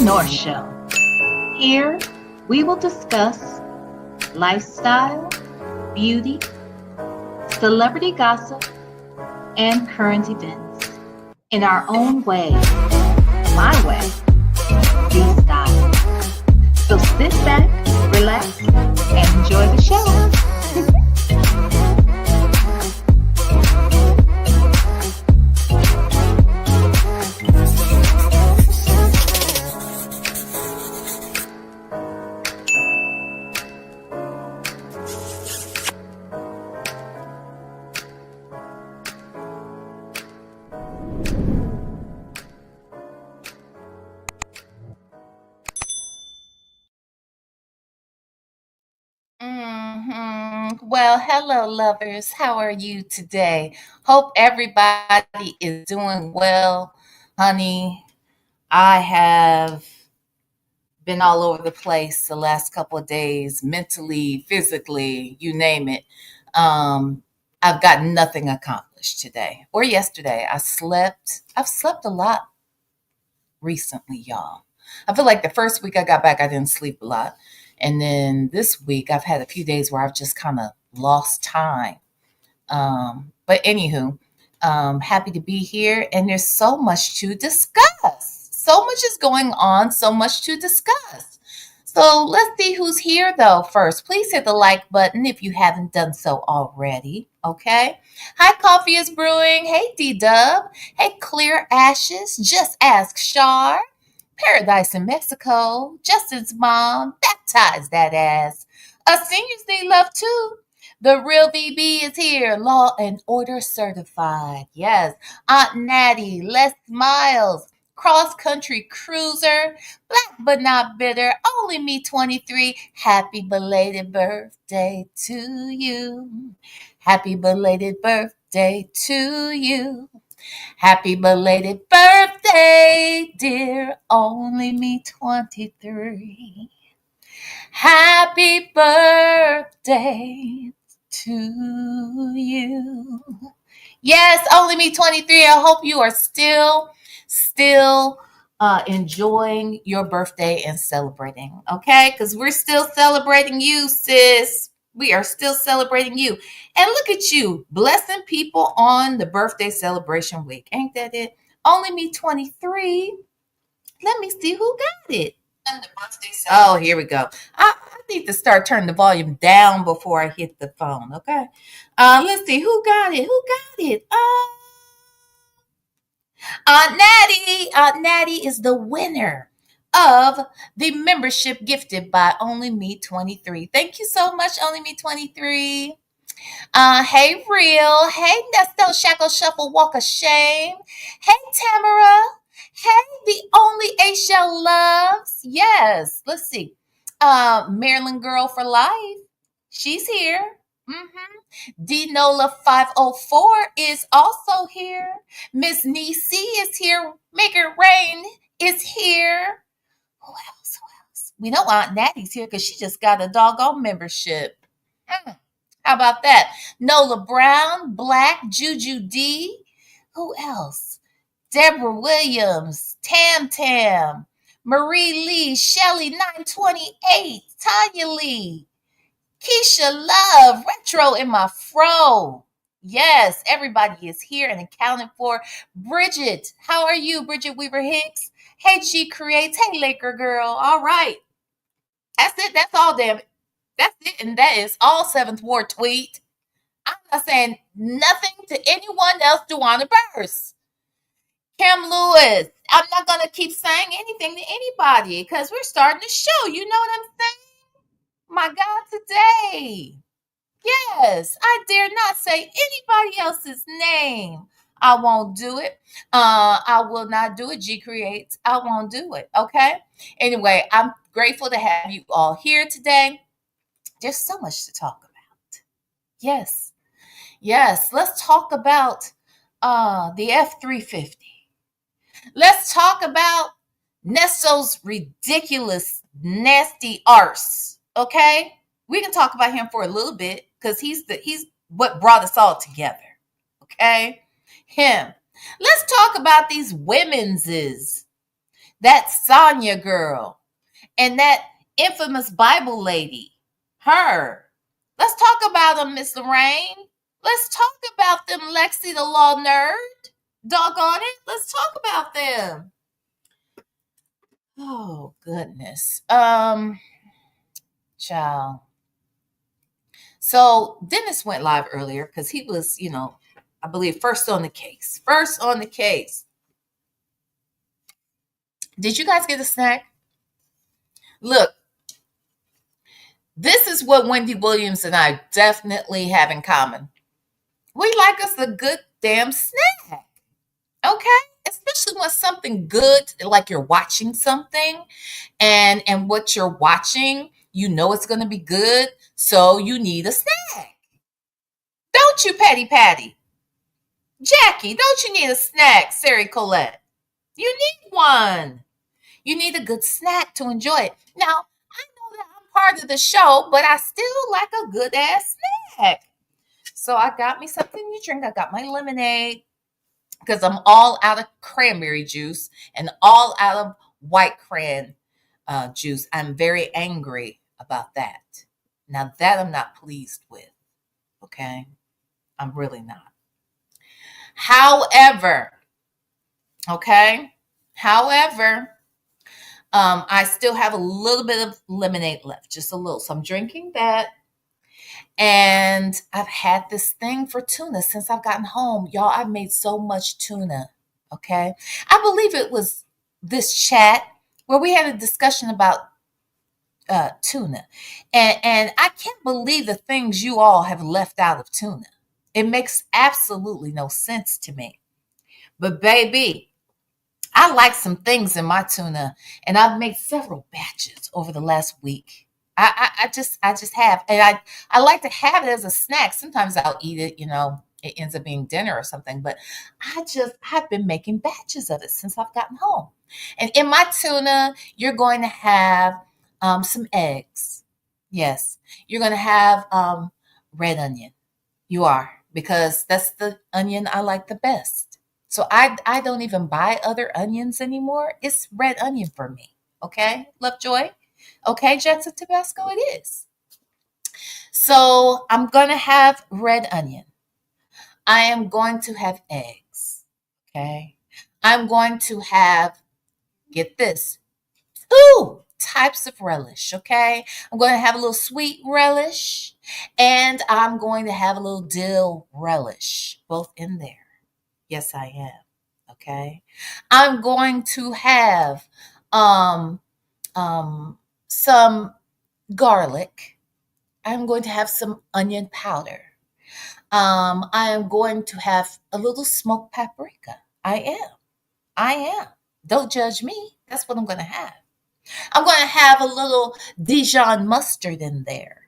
VLenore Show. Here, we will discuss lifestyle, beauty, celebrity gossip, and current events in our own way, my way, the style. So sit back, relax, and enjoy the show. Well, hello, lovers. How are you today? Hope everybody is doing well. Honey, I have been all over the place the last couple of days, mentally, physically, you name it. I've got nothing accomplished today or yesterday. I've slept a lot recently, y'all. I feel like the first week I got back, I didn't sleep a lot. And then this week, I've had a few days where I've just kind of lost time. But anywho, happy to be here. And there's so much to discuss. So much is going on, so much to discuss. So let's see who's here though first. Please hit the like button if you haven't done so already. Okay. Hi, Coffee is Brewing. Hey, D-Dub. Hey, Clear Ashes. Just Ask Shar. Paradise in Mexico. Justin's mom. Baptize that ass. Us seniors need love too. The real VB is here. Law and Order certified. Yes. Aunt Natty. Les Miles. Cross Country Cruiser. Black but not bitter. Only me 23. Happy belated birthday to you. Happy belated birthday to you. Happy belated birthday, dear only me 23. Happy birthday to you. Yes, only me 23. I hope you are still enjoying your birthday and celebrating, okay? Because we're still celebrating you, sis. We are still celebrating you. And look at you, blessing people on the birthday celebration week. Ain't that it? Only me 23. Let me see who got it. Oh, here we go. I need to start turning the volume down before I hit the phone, okay? Let's see who got it. Who got it? Aunt Natty is the winner of the membership gifted by Only Me 23. Thank you so much, Only Me 23. Hey, Real. Hey, Nesto, Shackle, Shuffle, Walk of Shame. Hey, Tamara. Hey, the only A-Shell loves. Yes, let's see. Maryland Girl for Life. She's here. D-Nola 504 is also here. Miss Nisi is here. Make It Rain is here. Who else? We know Aunt Natty's here because she just got a doggone membership. How about that? Nola Brown, Black, Juju D. Who else? Deborah Williams, Tam Tam, Marie Lee, Shelly 928, Tanya Lee, Keisha Love, Retro in my fro. Yes, everybody is here and accounted for. Bridget, how are you, Bridget Weaver Hicks? Hey, G Creates. Hey, Laker Girl. All right. That's it. That's all, damn it. That's it. And that is all 7th Ward tweet. I'm not saying nothing to anyone else. Duana Burst. Kim Lewis. I'm not going to keep saying anything to anybody because we're starting the show. You know what I'm saying? My God, today. Yes, I dare not say anybody else's name. I won't do it. I will not do it. G Creates. I won't do it. Okay. Anyway, I'm grateful to have you all here today. There's so much to talk about. Yes. Let's talk about the F-350. Let's talk about Nesto's ridiculous, nasty arse. Okay. We can talk about him for a little bit because he's what brought us all together. Okay. Him. Let's talk about these women's. That Sonya girl. And that infamous Bible lady. Her. Let's talk about them, Miss Lorraine. Let's talk about them, Lexi the law nerd. Doggone it. Let's talk about them. Oh, goodness. Child. So Dennis went live earlier because he was, I believe first on the case. First on the case. Did you guys get a snack? Look, this is what Wendy Williams and I definitely have in common. We like us a good damn snack. Okay? Especially when something good, like you're watching something and what you're watching, you know it's going to be good, so you need a snack. Don't you, Patty? Jackie, don't you need a snack, Sari Colette? You need one. You need a good snack to enjoy it. Now, I know that I'm part of the show, but I still like a good ass snack. So I got me something to drink. I got my lemonade because I'm all out of cranberry juice and all out of white cran juice. I'm very angry about that. Now that I'm not pleased with. Okay? I'm really not. However, I still have a little bit of lemonade left, just a little. So I'm drinking that. And I've had this thing for tuna since I've gotten home. Y'all, I've made so much tuna. Okay. I believe it was this chat where we had a discussion about tuna. And I can't believe the things you all have left out of tuna. It makes absolutely no sense to me. But baby, I like some things in my tuna, and I've made several batches over the last week. I just have, and I like to have it as a snack. Sometimes I'll eat it, it ends up being dinner or something. But I've been making batches of it since I've gotten home. And in my tuna, you're going to have some eggs. Yes, you're going to have red onion. You are, because that's the onion I like the best. So I don't even buy other onions anymore. It's red onion for me. Okay, Lovejoy? Okay, Jackson Tabasco, it is. So I'm going to have red onion. I am going to have eggs. Okay. I'm going to have, get this, 2 types of relish. Okay. I'm going to have a little sweet relish and I'm going to have a little dill relish, both in there. Yes, I am. Okay. I'm going to have some garlic. I'm going to have some onion powder. I am going to have a little smoked paprika. I am. Don't judge me. That's what I'm going to have. I'm going to have a little Dijon mustard in there.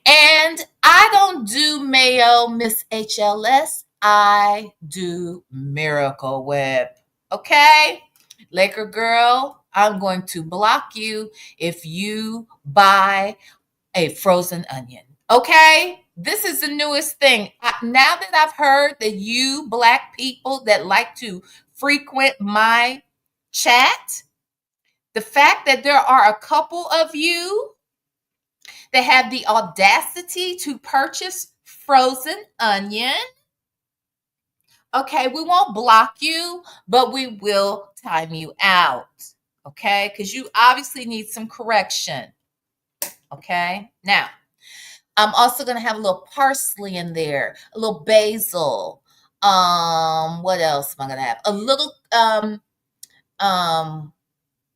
And I don't do mayo, Miss HLS. I do Miracle Whip. Okay? Laker girl, I'm going to block you if you buy a frozen onion. Okay? This is the newest thing. Now that I've heard that you Black people that like to frequent my chat, the fact that there are a couple of you that have the audacity to purchase frozen onion, okay, we won't block you, but we will time you out, okay? Because you obviously need some correction, okay? Now, I'm also going to have a little parsley in there, a little basil. What else am I going to have? A little,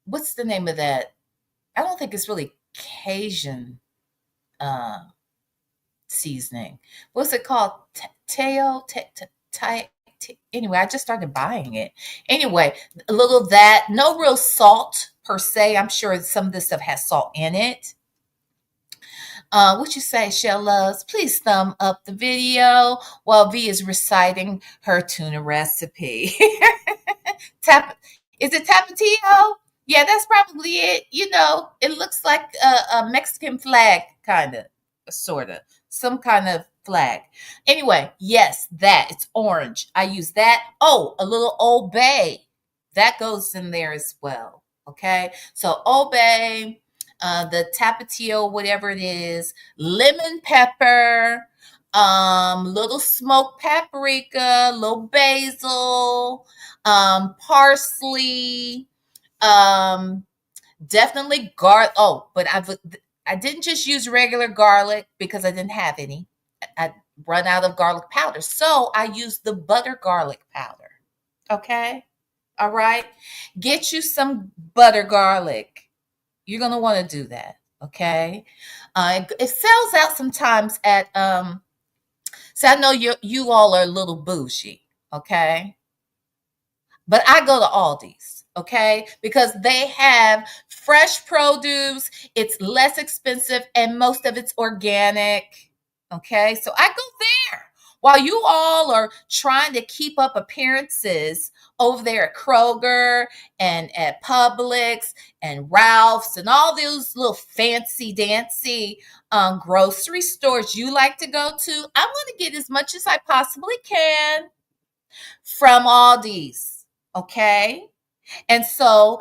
what's the name of that? I don't think it's really Cajun seasoning. What's it called? Anyway, I just started buying it. Anyway, a little of that. No real salt per se. I'm sure some of this stuff has salt in it. What you say, Shell Loves? Please thumb up the video while V is reciting her tuna recipe. Is it Tapatio? Yeah, that's probably it. It looks like a Mexican flag, kind of, sort of, some kind of flag. Anyway, yes, that. It's orange. I use that. Oh, a little Old Bay. That goes in there as well. Okay, so obey, the tapatio, whatever it is, lemon pepper, little smoked paprika, little basil, parsley, um, definitely garlic. Oh, but I didn't just use regular garlic because I didn't have any. I run out of garlic powder, so I used the butter garlic powder. Okay, all right. Get you some butter garlic. You're gonna want to do that. Okay. It sells out sometimes at So I know you all are a little bougie. Okay. But I go to Aldi's, okay? Because they have fresh produce, it's less expensive, and most of it's organic, okay? So I go there. While you all are trying to keep up appearances over there at Kroger and at Publix and Ralph's and all those little fancy dancy grocery stores you like to go to, I'm going to get as much as I possibly can from Aldi's. Okay. And so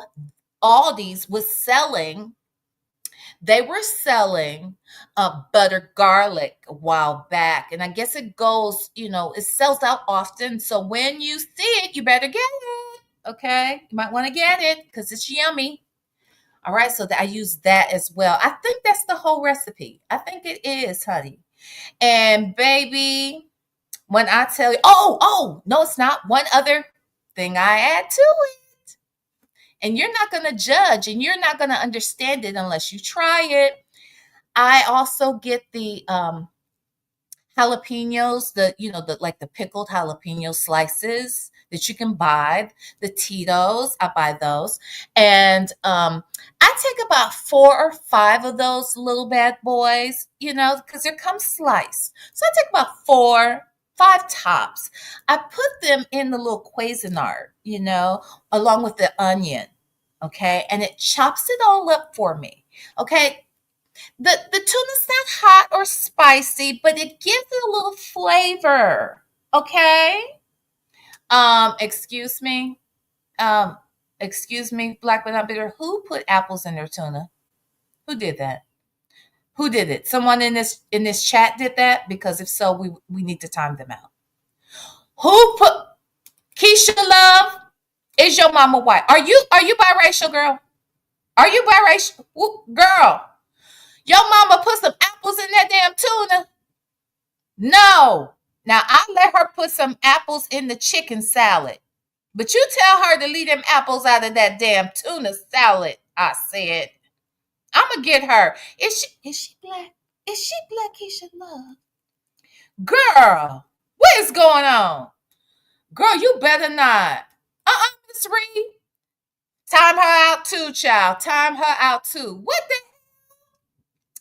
Aldi's was selling, they were selling butter garlic a while back. And I guess it goes, it sells out often. So when you see it, you better get it. Okay. You might want to get it because it's yummy. All right. So I use that as well. I think that's the whole recipe. I think it is, honey. And baby, when I tell you, no, it's not. One other thing I add to it. And you're not going to judge and you're not going to understand it unless you try it. I also get the jalapenos, the pickled jalapeno slices that you can buy, the Tito's, I buy those. And I take about 4 or 5 of those little bad boys, because they come sliced. So I take about 4, 5 tops. I put them in the little Cuisinart, along with the onion. Okay. And it chops it all up for me. Okay. The tuna's not hot or spicy, but it gives it a little flavor. Okay. Excuse me. Excuse me, Black but not bitter. Who put apples in their tuna? Who did that? Who did it? Someone in this chat did that? Because if so, we need to time them out. Who put Keisha Love? Is your mama white? Are you biracial, girl? Are you biracial? Girl, your mama put some apples in that damn tuna? No. Now I let her put some apples in the chicken salad. But you tell her to leave them apples out of that damn tuna salad, I said. I'ma get her. Is she black? Is she black, Keisha Love? Girl, what is going on? Girl, you better not. Miss Reed. Time her out too, child. Time her out too. What the?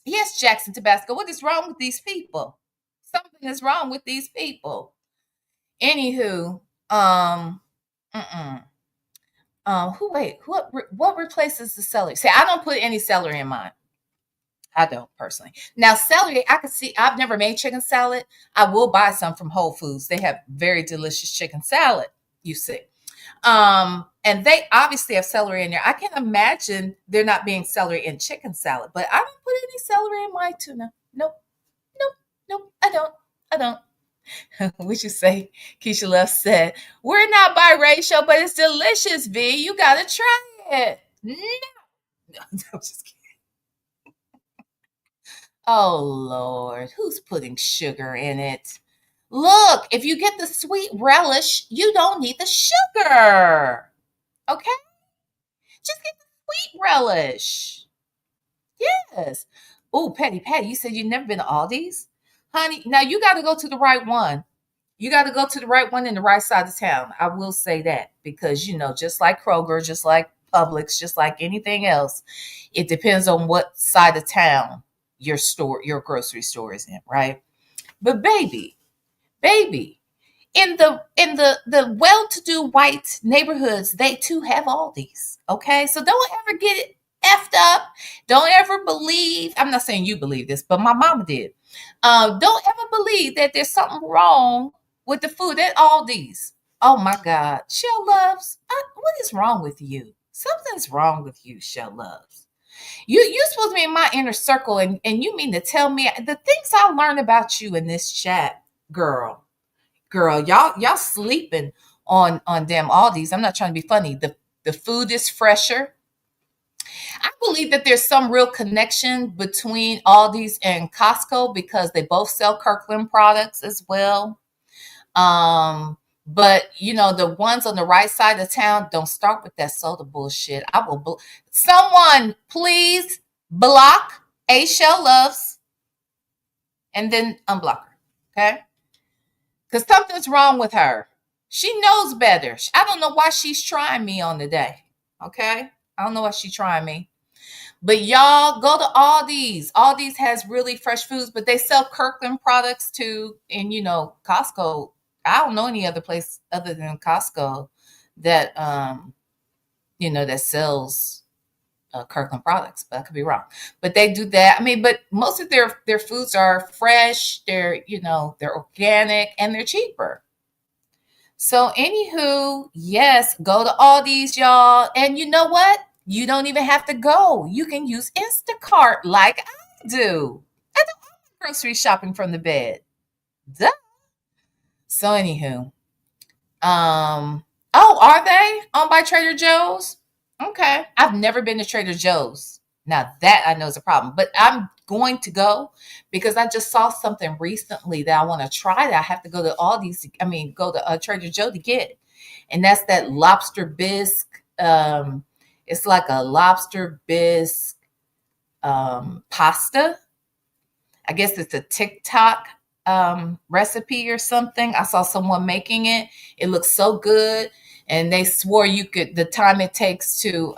Yes, Jackson Tabasco. What is wrong with these people? Something is wrong with these people. Anywho, what replaces the celery? See, I don't put any celery in mine. I don't personally. Now, celery, I can see, I've never made chicken salad. I will buy some from Whole Foods. They have very delicious chicken salad, you see. And they obviously have celery in there. I can't imagine there not being celery in chicken salad, but I don't put any celery in my tuna. Nope. I don't. What you say? Keisha Love said, we're not biracial, but it's delicious, V. You gotta try it. No. I'm just kidding. Oh, Lord. Who's putting sugar in it? Look, if you get the sweet relish, you don't need the sugar. Okay? Just get the sweet relish. Yes. Oh, Patty, you said you've never been to Aldi's? Honey, now you got to go to the right one. You got to go to the right one in the right side of town. I will say that because, just like Kroger, just like Publix, just like anything else, it depends on what side of town your grocery store is in, right? But baby, in the well-to-do white neighborhoods, they too have all these. Okay, so don't ever get it effed up. Don't ever believe. I'm not saying you believe this, but my mama did. Don't ever believe that there's something wrong with the food at Aldi's. Oh my God, Shell Loves, what is wrong with you? Something's wrong with you, Shell Loves. You're supposed to be in my inner circle, and you mean to tell me the things I learned about you in this chat, girl. Y'all sleeping on damn Aldi's. I'm not trying to be funny. The food is fresher. I believe that there's some real connection between Aldi's and Costco because they both sell Kirkland products as well. But the ones on the right side of town, don't start with that soda bullshit. I will. Someone please block A Shell Loves and then unblock her, okay? Because something's wrong with her. She knows better. I don't know why she's trying me on the day, okay? I don't know why she's trying me. But y'all go to Aldi's. Aldi's has really fresh foods, but they sell Kirkland products too. And Costco, I don't know any other place other than Costco that that sells Kirkland products, but I could be wrong. But they do that. I mean, but most of their foods are fresh. They're they're organic and they're cheaper. So anywho, yes, go to Aldi's, y'all. And you know what? You don't even have to go. You can use Instacart like I do. I do all my grocery shopping from the bed. Duh. So anywho, are they owned by Trader Joe's? Okay. I've never been to Trader Joe's. Now that I know is a problem, but I'm going to go because I just saw something recently that I want to try that I have to go to Aldi's. I mean, go to Trader Joe to get. And that's that lobster bisque. It's like a lobster bisque pasta. I guess it's a TikTok recipe or something. I saw someone making it. It looks so good. And they swore the time it takes to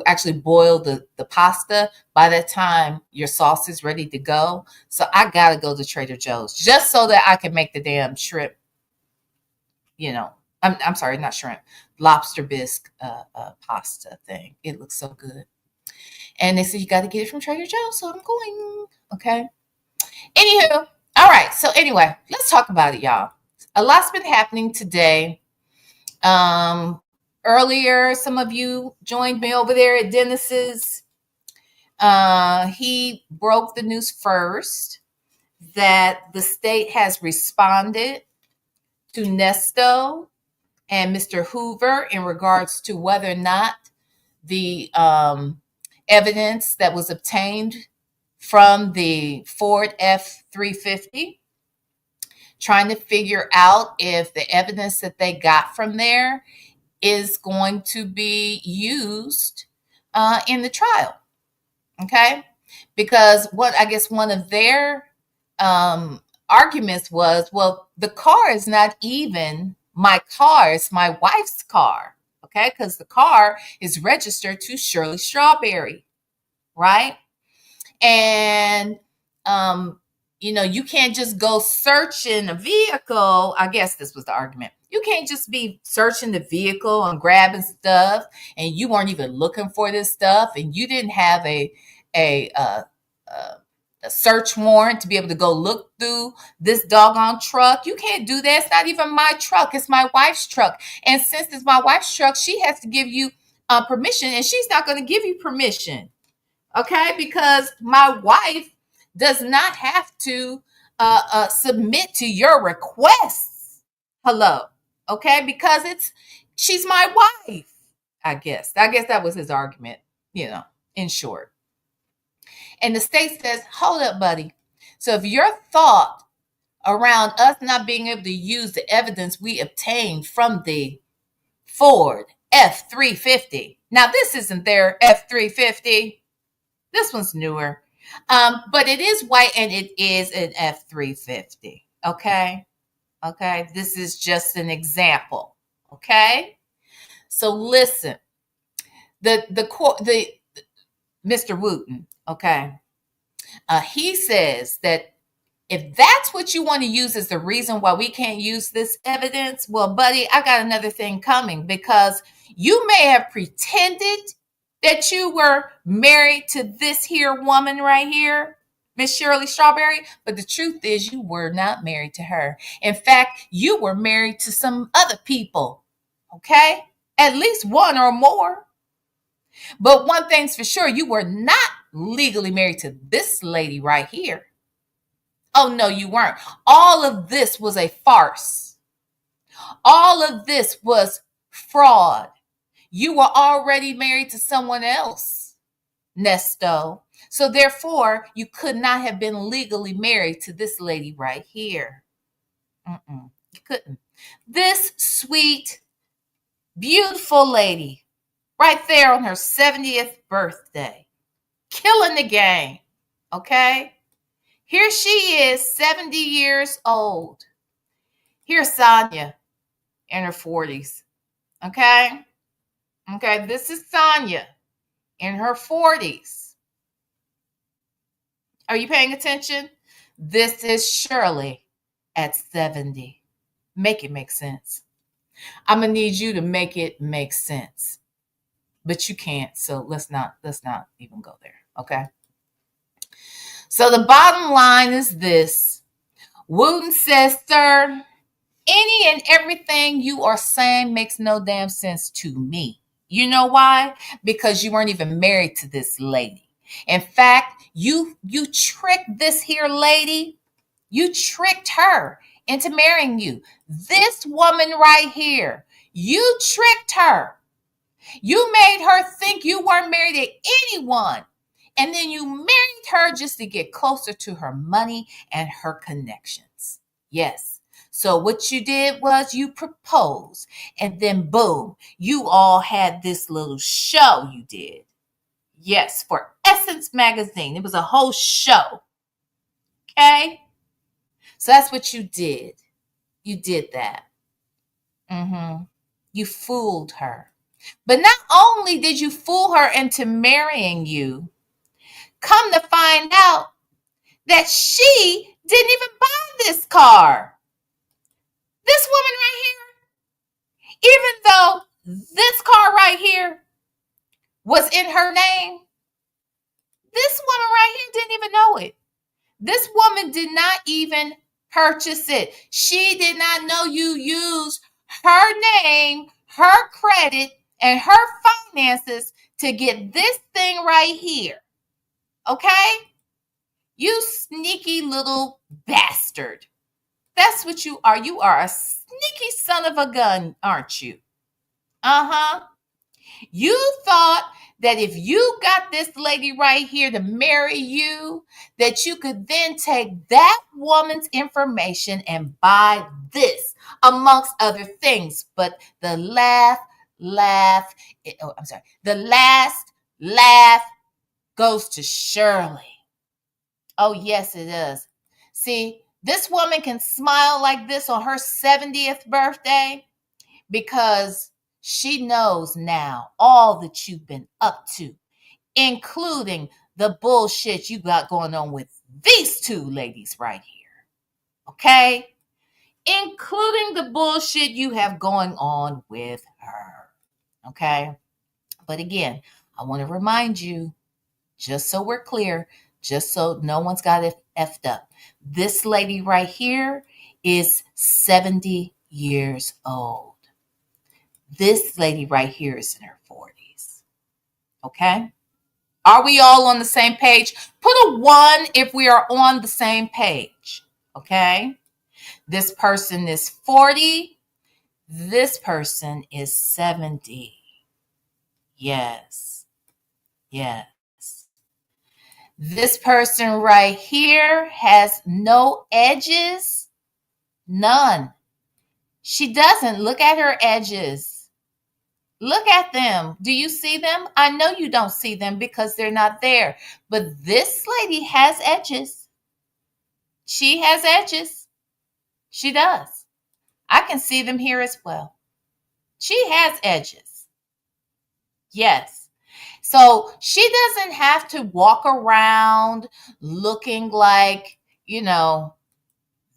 actually boil the pasta, by that time your sauce is ready to go. So I gotta go to Trader Joe's just so that I can make the damn shrimp, I'm sorry, not shrimp, lobster bisque pasta thing. It looks so good. And they said you got to get it from Trader Joe's, so I'm going. Okay. Anywho, all right. So anyway, let's talk about it, y'all. A lot's been happening today. Earlier, some of you joined me over there at Dennis's. He broke the news first that the state has responded to Nesto and Mr. Hoover in regards to whether or not the evidence that was obtained from the Ford F-350, trying to figure out if the evidence that they got from there is going to be used in the trial. Okay? Because one of their arguments was, well, the car is not even my car, it's my wife's car. Okay? Because the car is registered to Shirley Strawberry, right? And you can't just go searching a vehicle. I guess this was the argument. You can't just be searching the vehicle and grabbing stuff, and you weren't even looking for this stuff, and you didn't have a search warrant to be able to go look through this doggone truck. You can't do that. It's not even my truck. It's my wife's truck. And since it's my wife's truck, she has to give you permission, and she's not going to give you permission. Okay? Because my wife does not have to submit to your requests. Hello. Okay? Because she's my wife. I guess that was his argument, in short. And the state says, hold up, buddy. So if your thought around us not being able to use the evidence we obtained from the Ford F-350. Now, this isn't their F-350. This one's newer. But it is white and it is an F-350. Okay? Okay? This is just an example. Okay? So listen. The Mr. Wooten, okay? He says that if that's what you want to use as the reason why we can't use this evidence, well, buddy, I got another thing coming, because you may have pretended that you were married to this here woman right here, Miss Shirley Strawberry, but the truth is you were not married to her. In fact, you were married to some other people, Okay? At least one or more. But one thing's for sure, you were not legally married to this lady right here. Oh, no, you weren't. All of this was a farce. All of this was fraud. You were already married to someone else, Nesto. So therefore, you could not have been legally married to this lady right here. You couldn't. This sweet, beautiful lady right there on her 70th birthday, killing the game. Okay? Here she is, 70 years old. Here's Sonya in her 40s. Okay? Okay, this is Sonya in her 40s. Are you paying attention? This is Shirley at 70. Make it make sense. I'm gonna need you to make it make sense. But you can't, so let's not even go there. Okay. So the bottom line is this. Wooten says, sir, any and everything you are saying makes no damn sense to me. You know why? Because you weren't even married to this lady. In fact, you tricked this here lady. You tricked her into marrying you. This woman right here, you tricked her. You made her think you weren't married to anyone. And then you married her just to get closer to her money and her connections. Yes. So what you did was you proposed, and then boom, you all had this little show you did. Yes, for Essence Magazine. It was a whole show. Okay? So that's what you did. You did that. You fooled her. But not only did you fool her into marrying you, come to find out that she didn't even buy this car. This woman right here, even though this car right here was in her name, this woman right here didn't even know it. This woman did not even purchase it. She did not know you used her name, her credit, and her finances to get this thing right here. Okay? You sneaky little bastard. That's what you are. You are a sneaky son of a gun, aren't you? You thought that if you got this lady right here to marry you, that you could then take that woman's information and buy this, amongst other things. But the last laugh goes to Shirley. Oh, yes, it does. See, this woman can smile like this on her 70th birthday because she knows now all that you've been up to, including the bullshit you got going on with these two ladies right here. Okay? Including the bullshit you have going on with her. Okay? But again, I want to remind you, just so we're clear, just so no one's got it effed up. This lady right here is 70 years old. This lady right here is in her 40s. Okay? Are we all on the same page? Put a 1 if we are on the same page. Okay? This person is 40. This person is 70. Yes. Yes. This person right here has no edges. None. She doesn't. Look at her edges. Look at them. Do you see them? I know you don't see them because they're not there. But this lady has edges. She has edges. She does. I can see them here as well. She has edges. Yes. So she doesn't have to walk around looking like,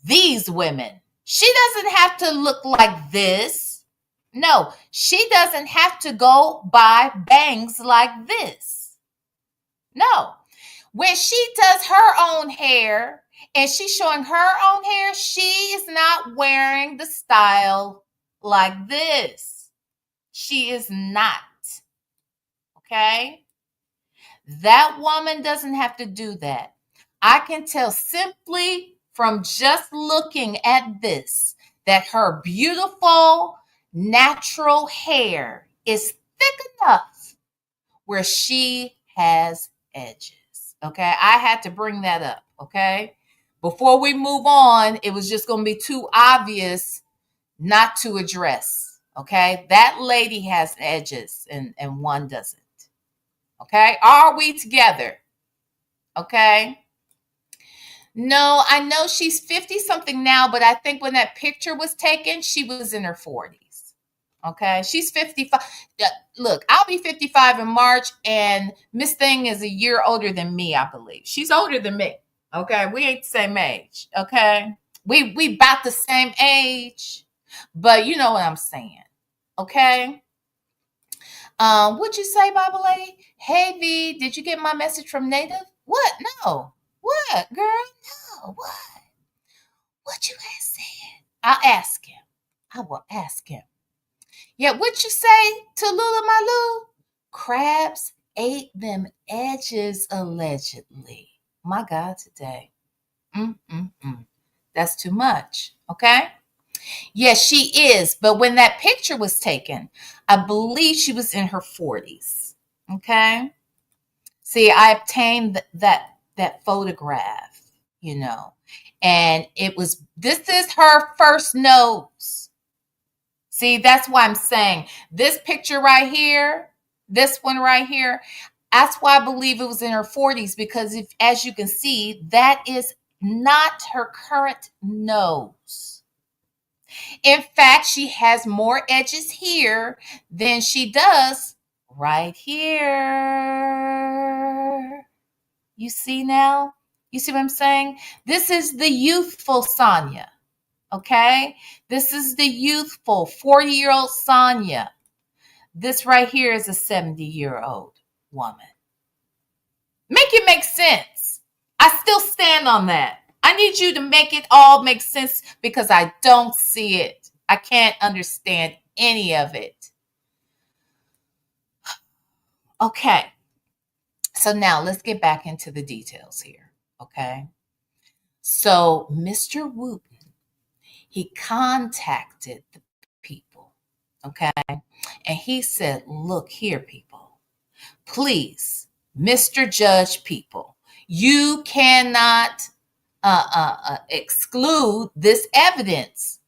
these women. She doesn't have to look like this. No, she doesn't have to go buy bangs like this. No. When she does her own hair and she's showing her own hair, she is not wearing the style like this. She is not. Okay? That woman doesn't have to do that. I can tell simply from just looking at this that her beautiful natural hair is thick enough where she has edges. Okay? I had to bring that up. Okay? Before we move on, it was just going to be too obvious not to address. Okay? That lady has edges and one doesn't. Okay? Are we together? Okay? No, I know she's 50 something now, but I think when that picture was taken, she was in her 40s. Okay? She's 55. Look, I'll be 55 in March, and Miss Thing is a year older than me, I believe. She's older than me. Okay? We ain't the same age. Okay? We about the same age, but you know what I'm saying. Okay? What'd you say, Bible lady? Hey V, did you get my message from Native? What? No. What, girl? No. What? What you had said? I'll ask him. I will ask him. Yeah, what you say to Lula Malu? Crabs ate them edges allegedly. My God, today. That's too much. Okay? Yes, she is. But when that picture was taken, I believe she was in her 40s. Okay? See, I obtained that photograph, and this is her first nose. See, that's why I'm saying this picture right here, this one right here, that's why I believe it was in her 40s, because as you can see, that is not her current nose. In fact, she has more edges here than she does right here. You see now? You see what I'm saying? This is the youthful Sonya, okay? This is the youthful 40-year-old Sonya. This right here is a 70-year-old woman. Make it make sense. I still stand on that. I need you to make it all make sense because I don't see it. I can't understand any of it. Okay. So now let's get back into the details here. Okay. So Mr. Wooten, he contacted the people. Okay. And he said, look here, people, please, Mr. Judge people, you cannot exclude this evidence.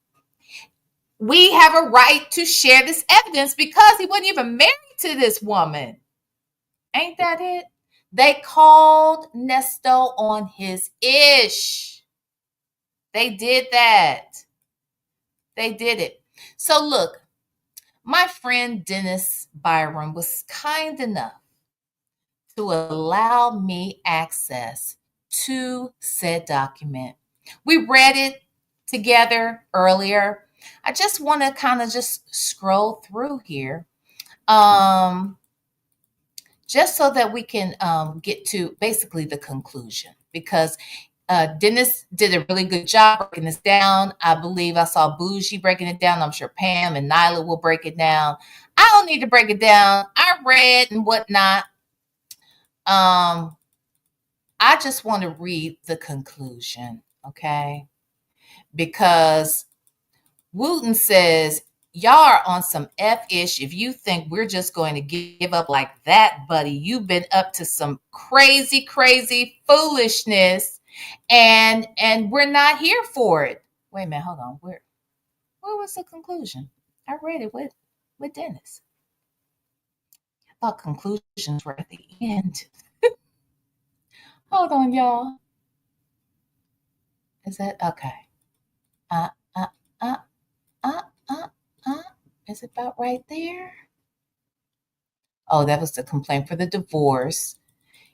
We have a right to share this evidence because he wasn't even married to this woman. Ain't that it? They called Nesto on his ish. They did that. They did it. So look, my friend Dennis Byron was kind enough to allow me access to said document. We read it together earlier. I just want to kind of just scroll through here, just so that we can get to basically the conclusion, because Dennis did a really good job breaking this down. I believe I saw Bougie breaking it down. I'm sure Pam and Nyla will break it down. I don't need to break it down. I read and whatnot. I just want to read the conclusion, okay? Because Wooten says, y'all are on some F-ish if you think we're just going to give up like that, buddy. You've been up to some crazy, crazy foolishness, and we're not here for it. Wait a minute, hold on. Where was the conclusion? I read it with Dennis. I thought conclusions were at the end. Hold on, y'all. Is that okay? Uh, uh, uh, uh, uh, uh. Is it about right there? Oh, that was the complaint for the divorce.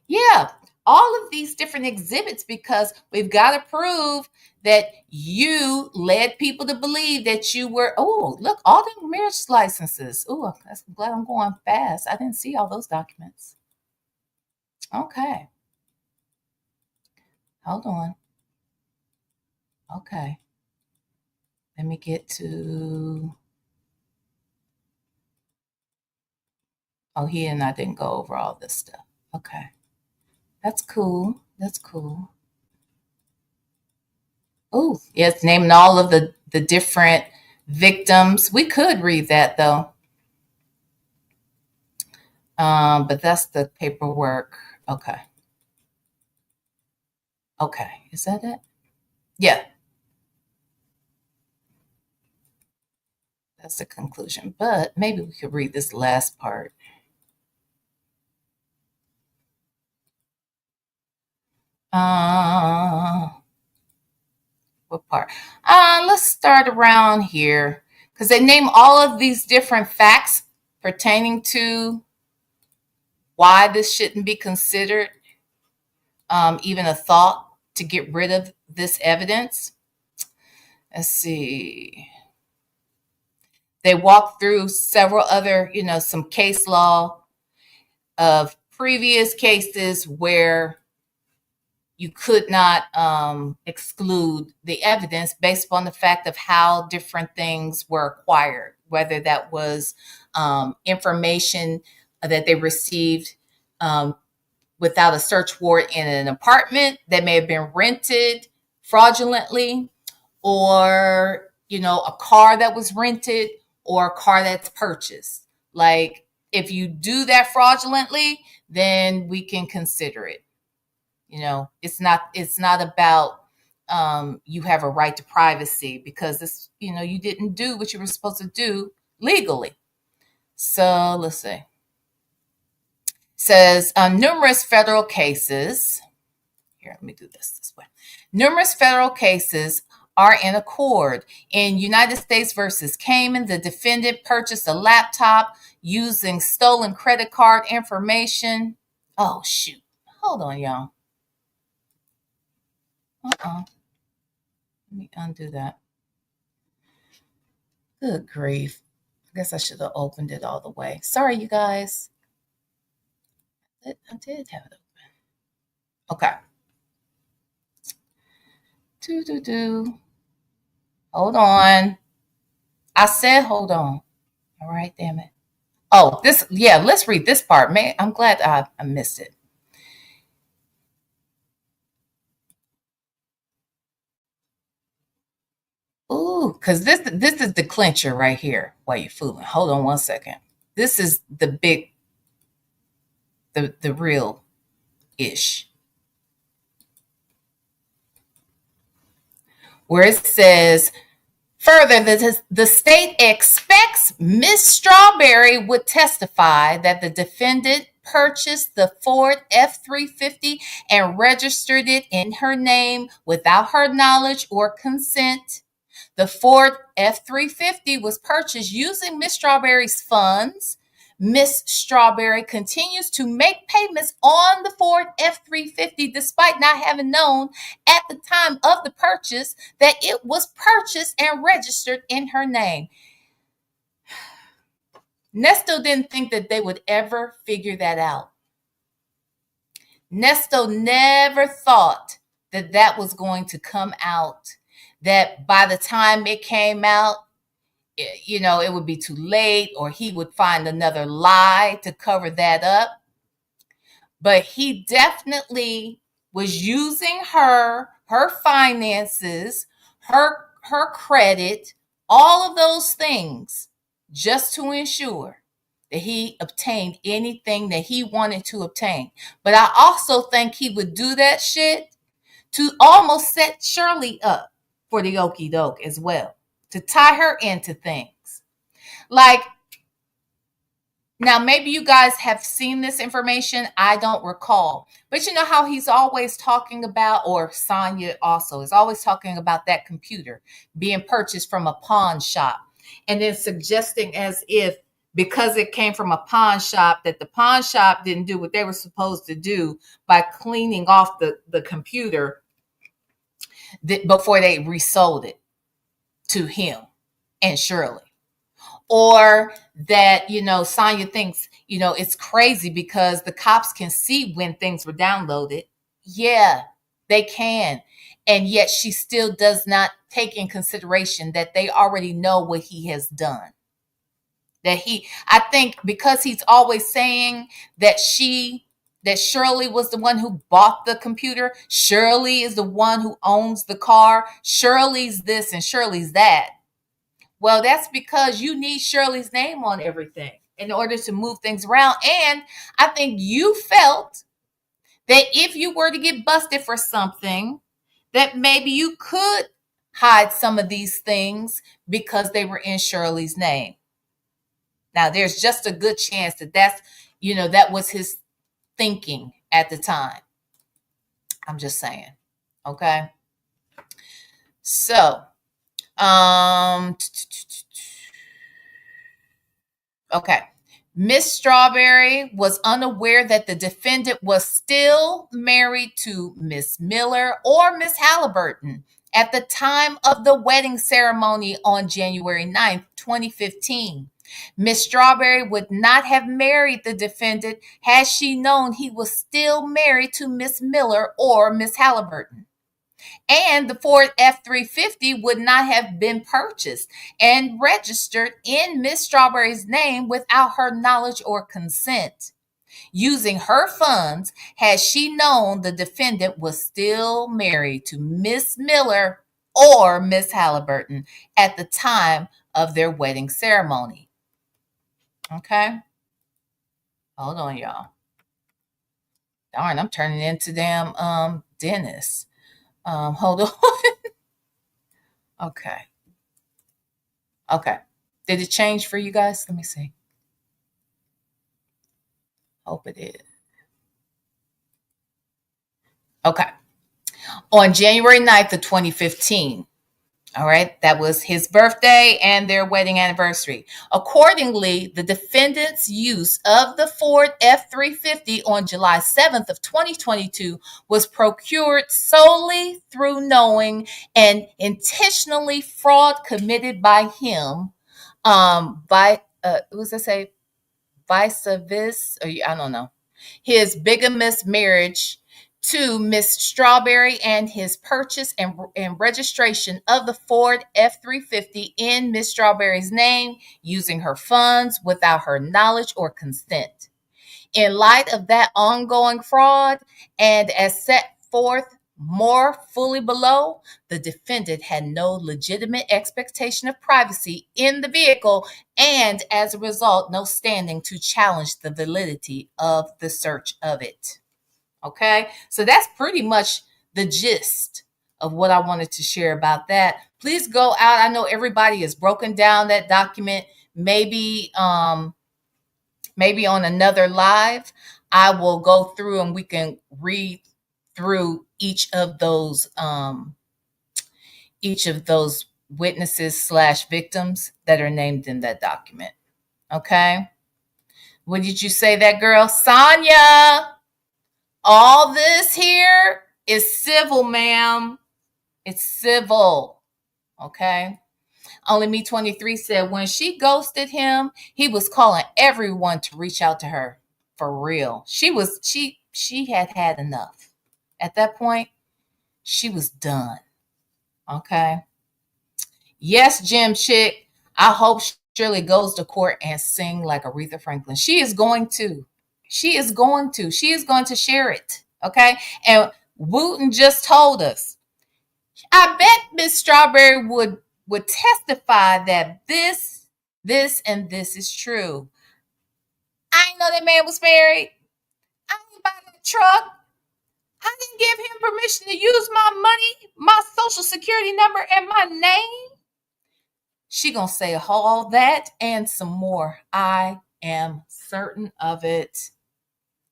Yeah, all of these different exhibits, because we've got to prove that you led people to believe that you were, oh, look, all the marriage licenses. Oh, I'm glad I'm going fast. I didn't see all those documents. Okay. Hold on. Okay. Let me get to Oh, he and I didn't go over all this stuff. Okay. That's cool. That's cool. Oh, yes, naming all of the different victims. We could read that though. But that's the paperwork. Okay. Okay. Is that it? Yeah, that's the conclusion. But maybe we could read this last part. Uh, what part? Let's start around here because they name all of these different facts pertaining to why this shouldn't be considered even a thought to get rid of this evidence. Let's see. They walk through several other, some case law of previous cases where you could not exclude the evidence based upon the fact of how different things were acquired, whether that was information that they received without a search warrant in an apartment that may have been rented fraudulently, or a car that was rented, or a car that's purchased. Like, if you do that fraudulently, then we can consider it. It's not about you have a right to privacy because this, you didn't do what you were supposed to do legally. So let's see. Says numerous federal cases. Here, let me do this way. Numerous federal cases are in accord. In United States versus Cayman, the defendant purchased a laptop using stolen credit card information. Oh, shoot. Hold on, y'all. Let me undo that. Good grief. I guess I should have opened it all the way. Sorry, you guys. I did have it open. Okay. Hold on. I said hold on. All right, damn it. Oh, let's read this part. Man, I'm glad I missed it. Ooh, because this is the clincher right here while you're fooling. Hold on one second. This is the real ish. Where it says, further, the state expects Miss Strawberry would testify that the defendant purchased the Ford F-350 and registered it in her name without her knowledge or consent. The Ford F-350 was purchased using Miss Strawberry's funds. Miss Strawberry continues to make payments on the Ford F-350 despite not having known at the time of the purchase that it was purchased and registered in her name. Nesto didn't think that they would ever figure that out. Nesto never thought that that was going to come out, that by the time it came out, it would be too late, or he would find another lie to cover that up. But he definitely was using her finances, her credit, all of those things just to ensure that he obtained anything that he wanted to obtain. But I also think he would do that shit to almost set Shirley up for the okie doke as well, to tie her into things. Like, now maybe you guys have seen this information. I don't recall. But you know how he's always talking about, or Sonya also is always talking about that computer being purchased from a pawn shop, and then suggesting as if because it came from a pawn shop, that the pawn shop didn't do what they were supposed to do by cleaning off the computer before they resold it to him and Shirley. Or that, Sonya thinks, it's crazy because the cops can see when things were downloaded. Yeah, they can. And yet she still does not take in consideration that they already know what he has done. I think because he's always saying that Shirley was the one who bought the computer. Shirley is the one who owns the car. Shirley's this and Shirley's that. Well, that's because you need Shirley's name on everything in order to move things around. And I think you felt that if you were to get busted for something, that maybe you could hide some of these things because they were in Shirley's name. Now, there's just a good chance that was his thinking at the time. I'm just saying. Okay. So, okay. Miss Strawberry was unaware that the defendant was still married to Miss Miller or Miss Halliburton at the time of the wedding ceremony on January 9th, 2015. Miss Strawberry would not have married the defendant had she known he was still married to Miss Miller or Miss Halliburton. And the Ford F-350 would not have been purchased and registered in Miss Strawberry's name without her knowledge or consent. Using her funds, had she known the defendant was still married to Miss Miller or Miss Halliburton at the time of their wedding ceremony. Okay? Hold on, y'all. Darn, I'm turning into damn Dennis. Hold on. Okay. Did it change for you guys? Let me see. Hope it did. Okay. On January 9th of 2015. All right. That was his birthday and their wedding anniversary. Accordingly, the defendant's use of the Ford F-350 on July 7th of 2022 was procured solely through knowing and intentionally fraud committed by him I don't know, his bigamous marriage to Miss Strawberry and his purchase and registration of the Ford F-350 in Miss Strawberry's name using her funds without her knowledge or consent. In light of that ongoing fraud, and as set forth more fully below, the defendant had no legitimate expectation of privacy in the vehicle and, as a result, no standing to challenge the validity of the search of it. Okay, so that's pretty much the gist of what I wanted to share about that. Please go out. I know everybody has broken down that document. Maybe on another live, I will go through and we can read through each of those witnesses / victims that are named in that document. Okay. What did you say that girl? Sonya. All this here is civil, ma'am. It's civil. Okay. Only Me 23 said when she ghosted him, he was calling everyone to reach out to her. For real. She had enough. At that point, she was done. Okay. Yes, Jim Chick. I hope Shirley goes to court and sing like Aretha Franklin. She is going to. She is going to share it. Okay. And Wooten just told us. I bet Miss Strawberry would testify that this, and this is true. I didn't know that man was married. I didn't buy that truck. I didn't give him permission to use my money, my social security number, and my name. She gonna say all that and some more. I am certain of it.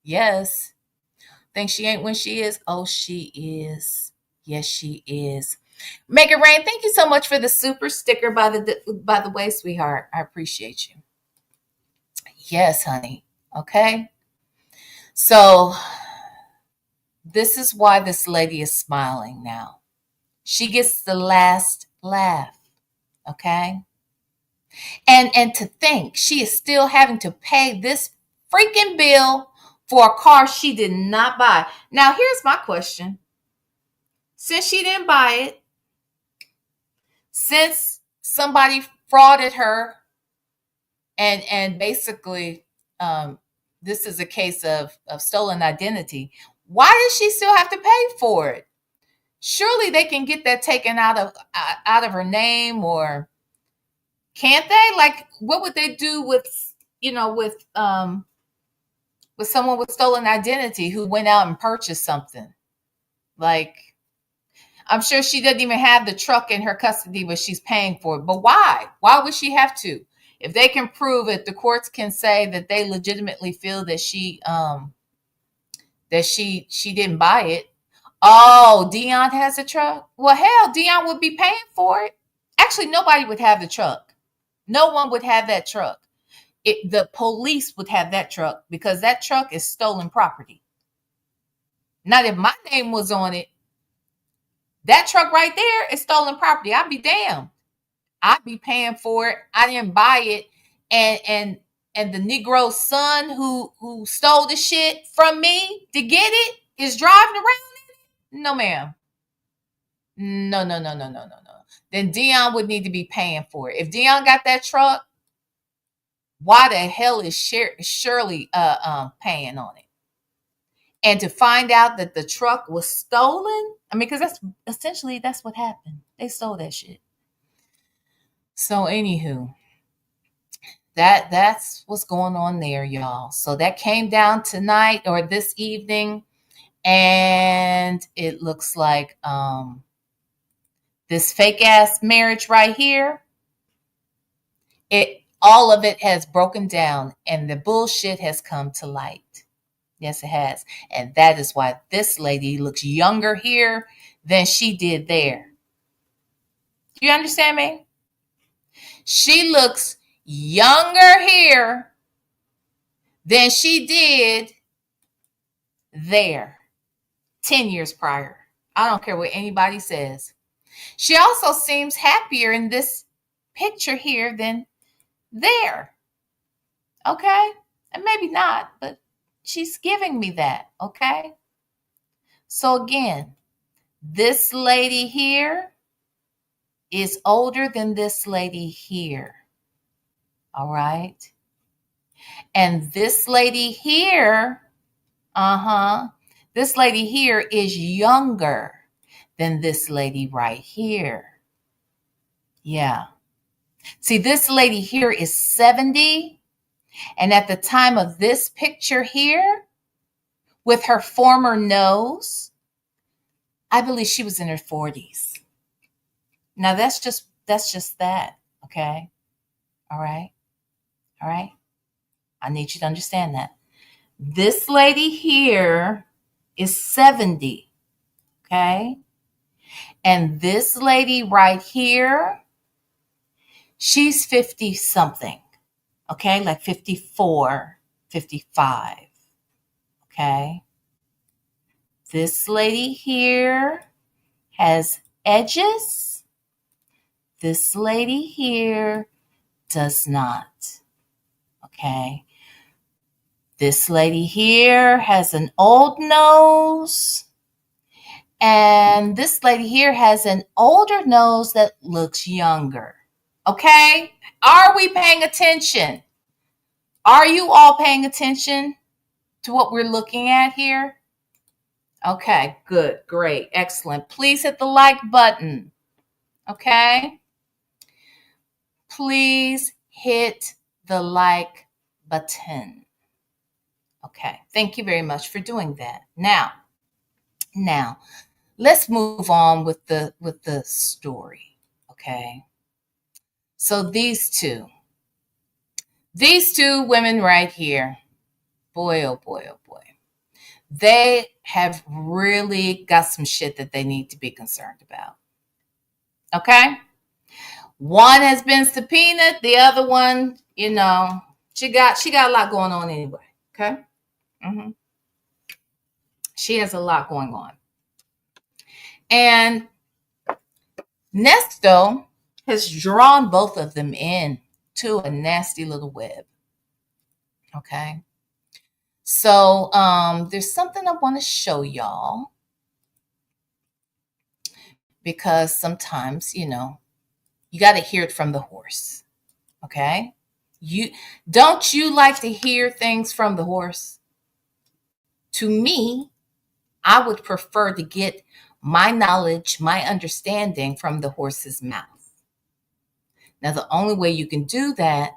Yes. Think she ain't when she is? Oh, she is. Yes, she is. Make it rain. Thank you so much for the super sticker, by the way, sweetheart. I appreciate you. Yes, honey. Okay. So this is why this lady is smiling now. She gets the last laugh. Okay. And to think she is still having to pay this freaking bill for a car she did not buy. Now, here's my question. Since she didn't buy it, since somebody frauded her And basically, this is a case of stolen identity. Why does she still have to pay for it? Surely they can get that taken out of her name, or can't they? Like, what would they do with, with someone with stolen identity who went out and purchased something? Like, I'm sure she doesn't even have the truck in her custody, but she's paying for it. But why? Why would she have to? If they can prove it, the courts can say that they legitimately feel that she didn't buy it. Oh, Dion has a truck. Well, hell, Dion would be paying for it. Actually, nobody would have the truck. No one would have that truck. The police would have that truck because that truck is stolen property. Not if my name was on it. That truck right there is stolen property. I'd be damned. I'd be paying for it. I didn't buy it. And the Negro son who stole the shit from me to get it is driving around in it? No, ma'am. No, no, no, no, no, no, no. Then Dion would need to be paying for it. If Dion got that truck, why the hell is Shirley paying on it? And to find out that the truck was stolen, I mean, because that's what happened. They stole that shit. So anywho, that's what's going on there, y'all. So that came down tonight or this evening, and it looks like this fake ass marriage right here, all of it has broken down and the bullshit has come to light. Yes, it has. And that is why this lady looks younger here than she did there. Do you understand me? She looks younger here than she did there 10 years prior. I don't care what anybody says. She also seems happier in this picture here than there. Okay? And maybe not, but she's giving me that. Okay? So again, this lady here is older than this lady here. All right? And this lady here, this lady here is younger than this lady right here. Yeah. See, this lady here is 70. And at the time of this picture here, with her former nose, I believe she was in her 40s. Now that's just that. Okay. All right. All right. I need you to understand that. This lady here is 70. Okay. And this lady right here, she's 50 something. Okay. Like 54, 55. Okay. This lady here has edges. This lady here does not. Okay. This lady here has an old nose. And this lady here has an older nose that looks younger. Okay? Are we paying attention? Are you all paying attention to what we're looking at here? Okay, good, great, excellent. Please hit the like button. Okay? Please hit the like button. Okay, thank you very much for doing that. Now, let's move on with the story. Okay. So these two women right here, boy, oh boy, oh boy, they have really got some shit that they need to be concerned about. Okay. One has been subpoenaed. The other one, she got a lot going on anyway. Okay. She has a lot going on. And Nesto has drawn both of them in to a nasty little web. Okay. So there's something I want to show y'all, because sometimes, you got to hear it from the horse. Okay. Don't you like to hear things from the horse? To me, I would prefer to get my knowledge, my understanding from the horse's mouth. Now, the only way you can do that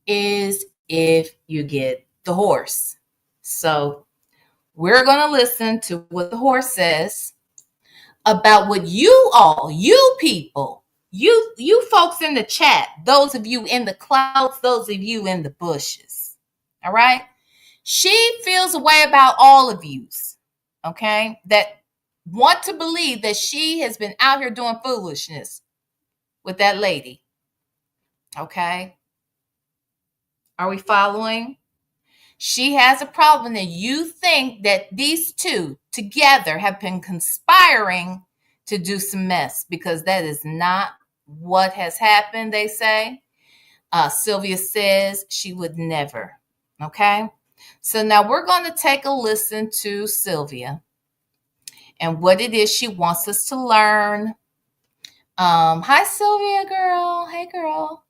is if you get the horse. So we're going to listen to what the horse says about what you people, you folks in the chat, those of you in the clouds, those of you in the bushes. All right? She feels a way about all of yous, okay, that want to believe that she has been out here doing foolishness with that lady. Okay? Are we following? She has a problem that you think that these two together have been conspiring to do some mess, because that is not what has happened, they say. Sylvia says she would never. Okay? So now we're going to take a listen to Sylvia and what it is she wants us to learn. Hi, Sylvia, girl. Hey, girl.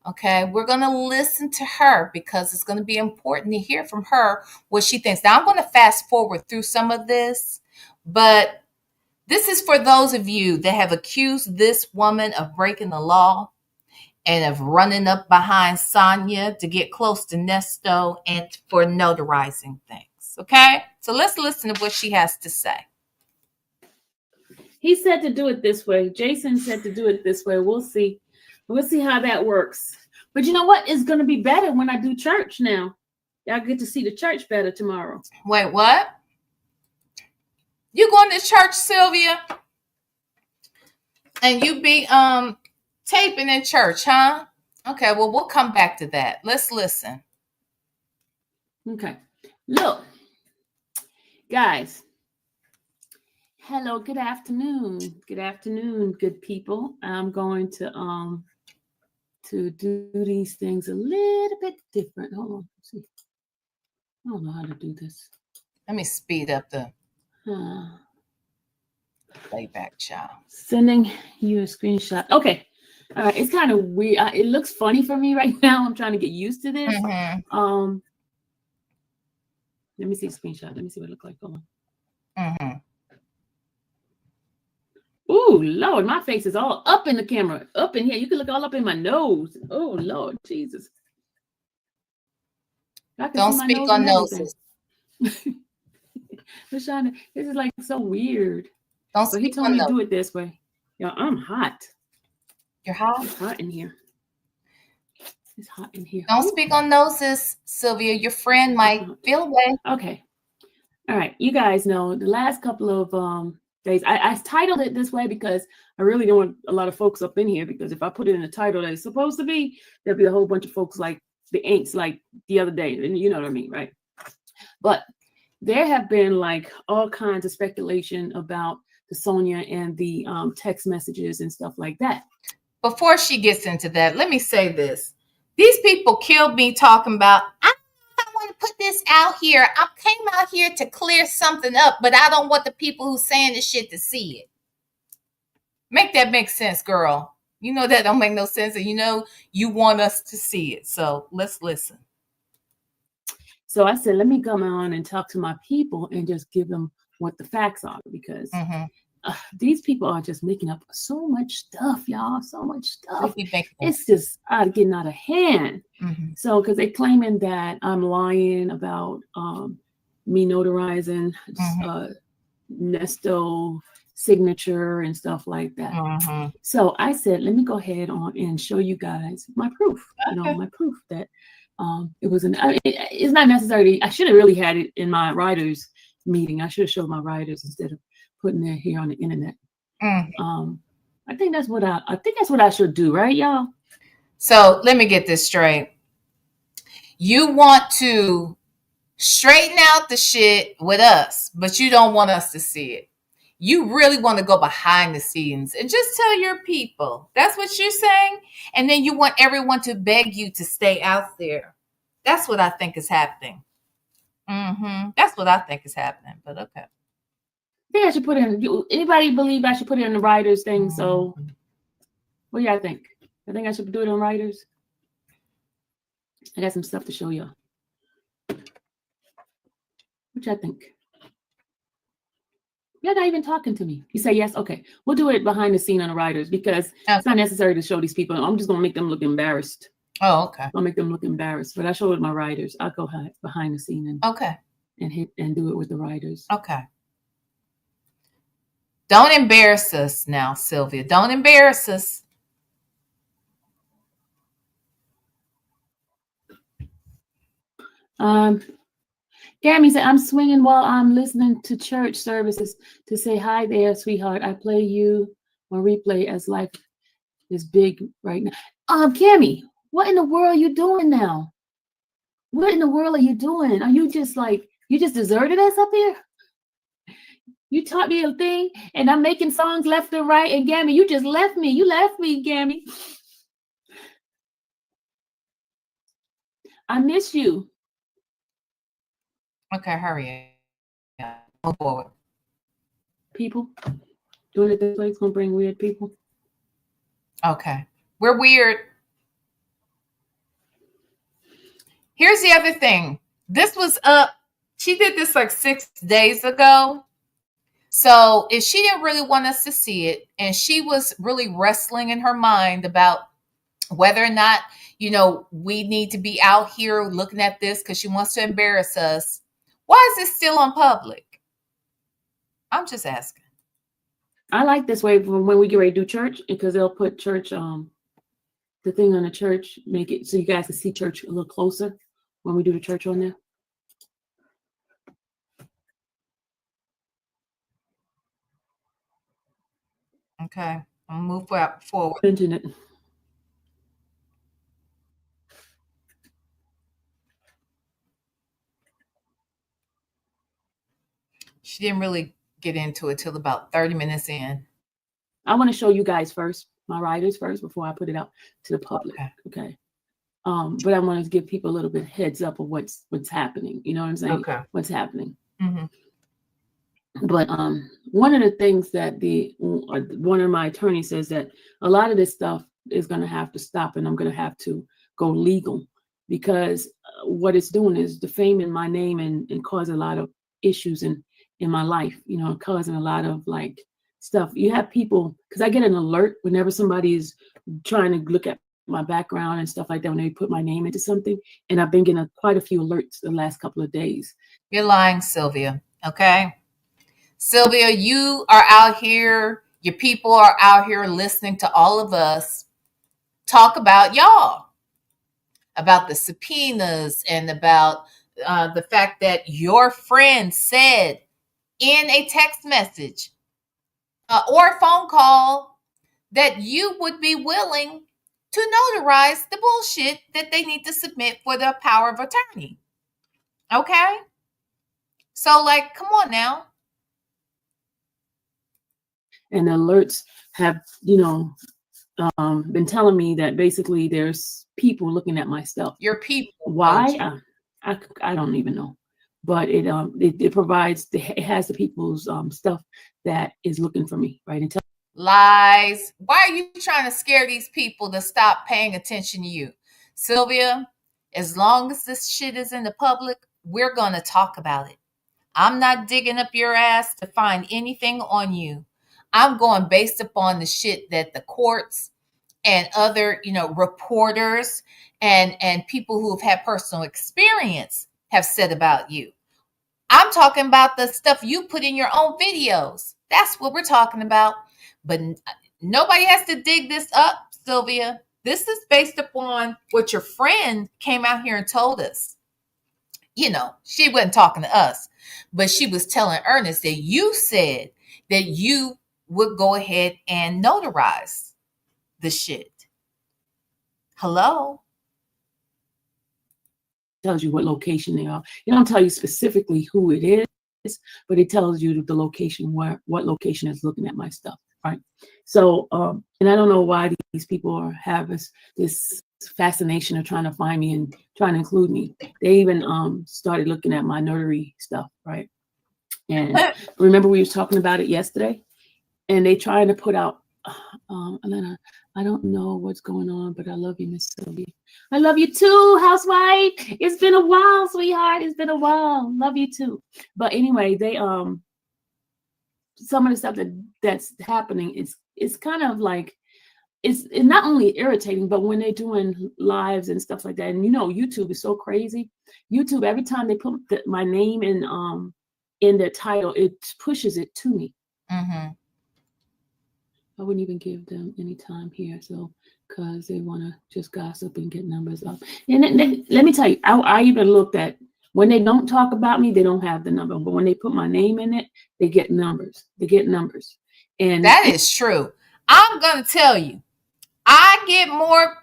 Okay, we're going to listen to her because it's going to be important to hear from her what she thinks. Now, I'm going to fast forward through some of this, but this is for those of you that have accused this woman of breaking the law and of running up behind Sonya to get close to Nesto and for notarizing things. Okay, so let's listen to what she has to say. He said to do it this way. Jason said to do it this way. We'll see. We'll see how that works. But you know what? It's going to be better when I do church now. Y'all get to see the church better tomorrow. Wait, what? You going to church, Sylvia? And you be taping in church, huh? Okay, well, we'll come back to that. Let's listen. Okay. Look, guys. Hello, good afternoon. Good afternoon, good people. I'm going to do these things a little bit different. Hold on. Let's see. I don't know how to do this. Let me speed up the playback, child. Sending you a screenshot. Okay. All right. It's kind of weird. It looks funny for me right now. I'm trying to get used to this. Mm-hmm. Let me see the screenshot. Let me see what it looks like. Hold on. Mm-hmm. Oh, Lord, my face is all up in the camera. Up in here. You can look all up in my nose. Oh, Lord, Jesus. Don't speak on noses. Lashana, this is like so weird. Don't speak. But he told me to do it this way. Yeah, I'm hot. You're hot? It's hot in here. It's hot in here. Don't speak on noses, Sylvia. Your friend might feel away. Okay. All right. You guys know the last couple of days, I titled it this way because I really don't want a lot of folks up in here, because if I put it in the title that it's supposed to be, there'll be a whole bunch of folks like the ain'ts like the other day. And you know what I mean, right? But there have been like all kinds of speculation about the Sonya and the text messages and stuff like that. Before she gets into that, let me say this. These people killed me talking about, I want to put this out here. I came out here to clear something up, but I don't want the people who's saying this shit to see it. Make that make sense, girl. You know that don't make no sense, and you know you want us to see it. So let's listen. So I said, let me come on and talk to my people and just give them what the facts are, because these people are just making up so much stuff, y'all. So much stuff. It's just getting out of hand. So, because they're claiming that I'm lying about me notarizing Nesto signature and stuff like that. So I said, let me go ahead on and show you guys my proof. You know, my proof that it was it's not necessarily. I should have really had it in my writers meeting. I should have showed my writers instead of putting it here on the internet. I think that's what I should do, right, y'all? So let me get this straight. You want to straighten out the shit with us, but you don't want us to see it. You really want to go behind the scenes and just tell your people. That's what you're saying? And then you want everyone to beg you to stay out there. That's what I think is happening. That's what I think is happening, but okay. I think I should put in, anybody believe I should put it in the writers thing? So what do y'all think? I think I should do it on writers. I got some stuff to show y'all. What y'all think? You're not even talking to me. You say yes? Okay. We'll do it behind the scene on the writers because it's not necessary to show these people. I'm just going to make them look embarrassed. Oh, okay. I'll make them look embarrassed. But I show it my writers. I'll go behind the scene and do it with the writers. Okay. Don't embarrass us now, Sylvia. Don't embarrass us. Gabby said, I'm swinging while I'm listening to church services to say hi there, sweetheart. I play you on replay as life is big right now. Cammy, what in the world are you doing now? What in the world are you doing? Are you just you just deserted us up here? You taught me a thing and I'm making songs left and right. And Gammy, you just left me. You left me, Gammy. I miss you. Okay, hurry. Yeah, move forward. People. Doing it this way is going to bring weird people. Okay. We're weird. Here's the other thing. This was up. She did this like 6 days ago. So if she didn't really want us to see it, and she was really wrestling in her mind about whether or not, we need to be out here looking at this because she wants to embarrass us, why is it still on public? I'm just asking. I like this way when we get ready to do church because they'll put church, the thing on the church, make it so you guys can see church a little closer when we do the church on there. Okay, I'll move forward. Internet. She didn't really get into it till about 30 minutes in. I want to show you guys first, my writers first, before I put it out to the public. Okay. But I want to give people a little bit heads up of what's happening. You know what I'm saying? Okay. What's happening. Mm-hmm. But one of the things that one of my attorneys says that a lot of this stuff is going to have to stop, and I'm going to have to go legal because what it's doing is defaming my name and causing a lot of issues in my life. Causing a lot of stuff. You have people, because I get an alert whenever somebody is trying to look at my background and stuff like that when they put my name into something, and I've been getting quite a few alerts the last couple of days. You're lying, Sylvia. Okay. Sylvia, you are out here, your people are out here listening to all of us talk about y'all, about the subpoenas and about the fact that your friend said in a text message or a phone call that you would be willing to notarize the bullshit that they need to submit for the power of attorney. Okay? So, come on now. And the alerts have, been telling me that basically there's people looking at my stuff. Your people. Why? I don't even know. But it provides, it has the people's stuff that is looking for me, right? Lies. Why are you trying to scare these people to stop paying attention to you? Sylvia, as long as this shit is in the public, we're going to talk about it. I'm not digging up your ass to find anything on you. I'm going based upon the shit that the courts and other, reporters and people who have had personal experience have said about you. I'm talking about the stuff you put in your own videos. That's what we're talking about. But nobody has to dig this up, Sylvia. This is based upon what your friend came out here and told us. She wasn't talking to us, but she was telling Ernest that you said that you would go ahead and notarize the shit. Hello? Tells you what location they are. It don't tell you specifically who it is, but it tells you the location, what location is looking at my stuff, right? So, and I don't know why these people have this fascination of trying to find me and trying to include me. They even started looking at my notary stuff, right? And remember we was talking about it yesterday, and they trying to put out I don't know what's going on, but I love you, Miss Sylvia. I love you too, housewife. It's been a while, sweetheart. It's been a while. Love you too. But anyway, they some of the stuff that's happening is kind of like it's not only irritating, but when they're doing lives and stuff like that, and YouTube is so crazy. YouTube, every time they put my name in their title, it pushes it to me. Mm-hmm. I wouldn't even give them any time here, so because they want to just gossip and get numbers up. And then, let me tell you, I even looked at when they don't talk about me, they don't have the number, but when they put my name in it, they get numbers. They get numbers, and that is true. I'm gonna tell you, I get more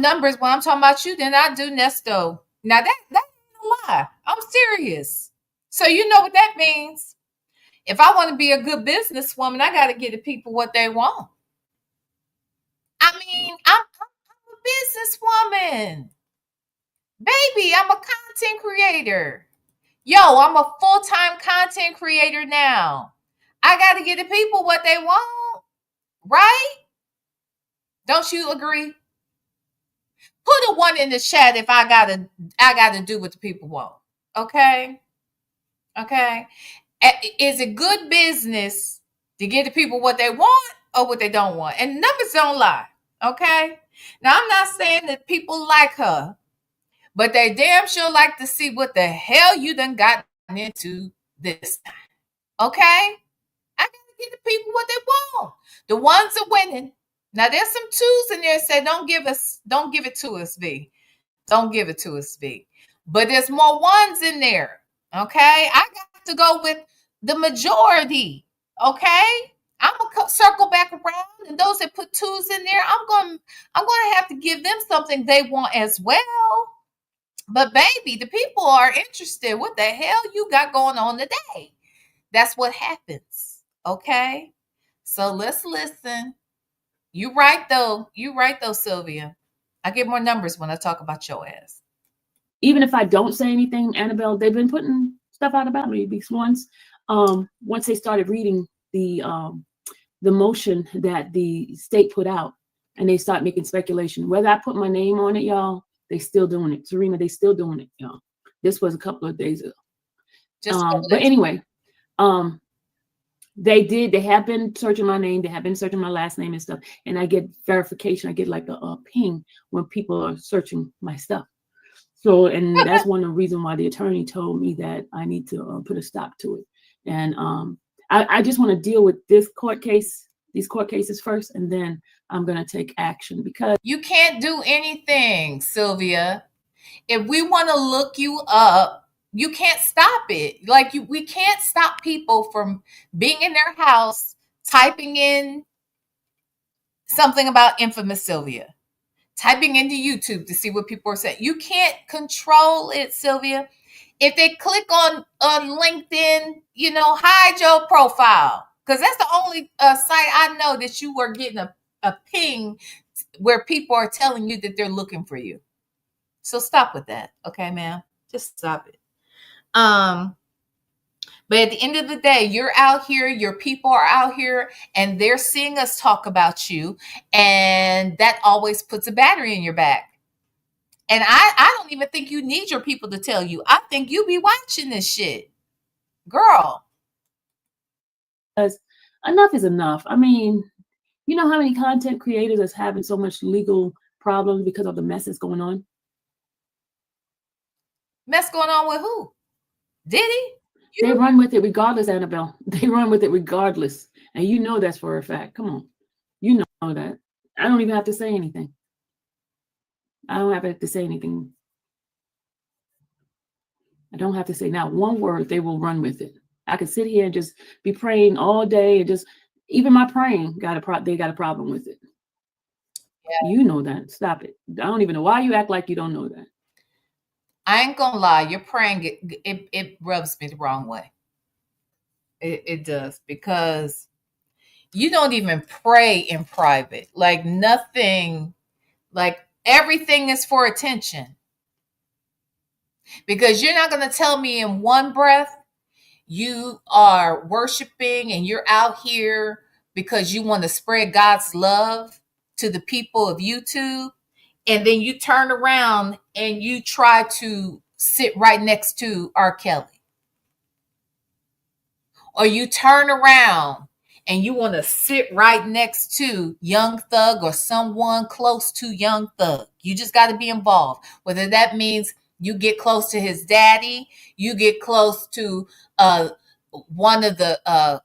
numbers when I'm talking about you than I do Nesto. Now that's a lie. I'm serious. So you know what that means. If I want to be a good businesswoman, I got to give the people what they want. I mean, I'm a businesswoman. Baby, I'm a content creator. Yo, I'm a full-time content creator now. I got to give the people what they want. Right? Don't you agree? Put a 1 in the chat if I gotta do what the people want. Okay? Okay. Is it good business to give the people what they want or what they don't want? And numbers don't lie. Okay. Now I'm not saying that people like her, but they damn sure like to see what the hell you done gotten into this time. Okay? I gotta give the people what they want. The ones are winning. Now there's some 2s in there that say, don't give it to us, V. Don't give it to us, V. But there's more 1s in there. Okay? I got to go with the majority. Okay? I'm gonna circle back around, and those that put 2s in there, I'm gonna have to give them something they want as well. But baby, the people are interested. What the hell you got going on today? That's what happens. Okay? So let's listen. You right though, Sylvia. I get more numbers when I talk about your ass. Even if I don't say anything, Annabelle, they've been putting stuff out about me because once they started reading the motion that the state put out, and they start making speculation whether I put my name on it, y'all. They still doing it, Serena. They still doing it, y'all. This was a couple of days ago. But anyway, they have been searching my name. They have been searching my last name and stuff, and I get verification. I get like a ping when people are searching my stuff. So, and that's one of the reasons why the attorney told me that I need to put a stop to it. And I just want to deal with these court cases first, and then I'm going to take action because you can't do anything, Sylvia. If we want to look you up, you can't stop it. Like we can't stop people from being in their house, typing in something about infamous Sylvia, typing into YouTube to see what people are saying. You can't control it, Sylvia. If they click on LinkedIn, hide your profile, because that's the only site I know that you are getting a ping where people are telling you that they're looking for you. So stop with that, okay, ma'am? Just stop it. But at the end of the day, you're out here, your people are out here, and they're seeing us talk about you, and that always puts a battery in your back. And I don't even think you need your people to tell you. I think you be watching this shit. Girl. Because enough is enough. I mean, you know how many content creators is having so much legal problems because of the mess that's going on? Mess going on with who? Diddy? They run with it regardless, Annabelle. They run with it regardless. And you know that's for a fact. Come on. You know that. I don't even have to say anything. I don't have to say anything. I don't have to say not one word. They will run with it. I could sit here and just be praying all day, and just even my praying they got a problem with it. Yeah. You know that. Stop it. I don't even know why you act like you don't know that. I ain't gonna lie. Your praying it rubs me the wrong way. It does, because you don't even pray in private. Like nothing. Like everything is for attention. Because you're not going to tell me in one breath you are worshiping and you're out here because you want to spread God's love to the people of YouTube, and then you turn around and you try to sit right next to R. Kelly. Or you turn around and you want to sit right next to Young Thug or someone close to Young Thug. You just got to be involved. Whether that means you get close to his daddy, you get close to one of the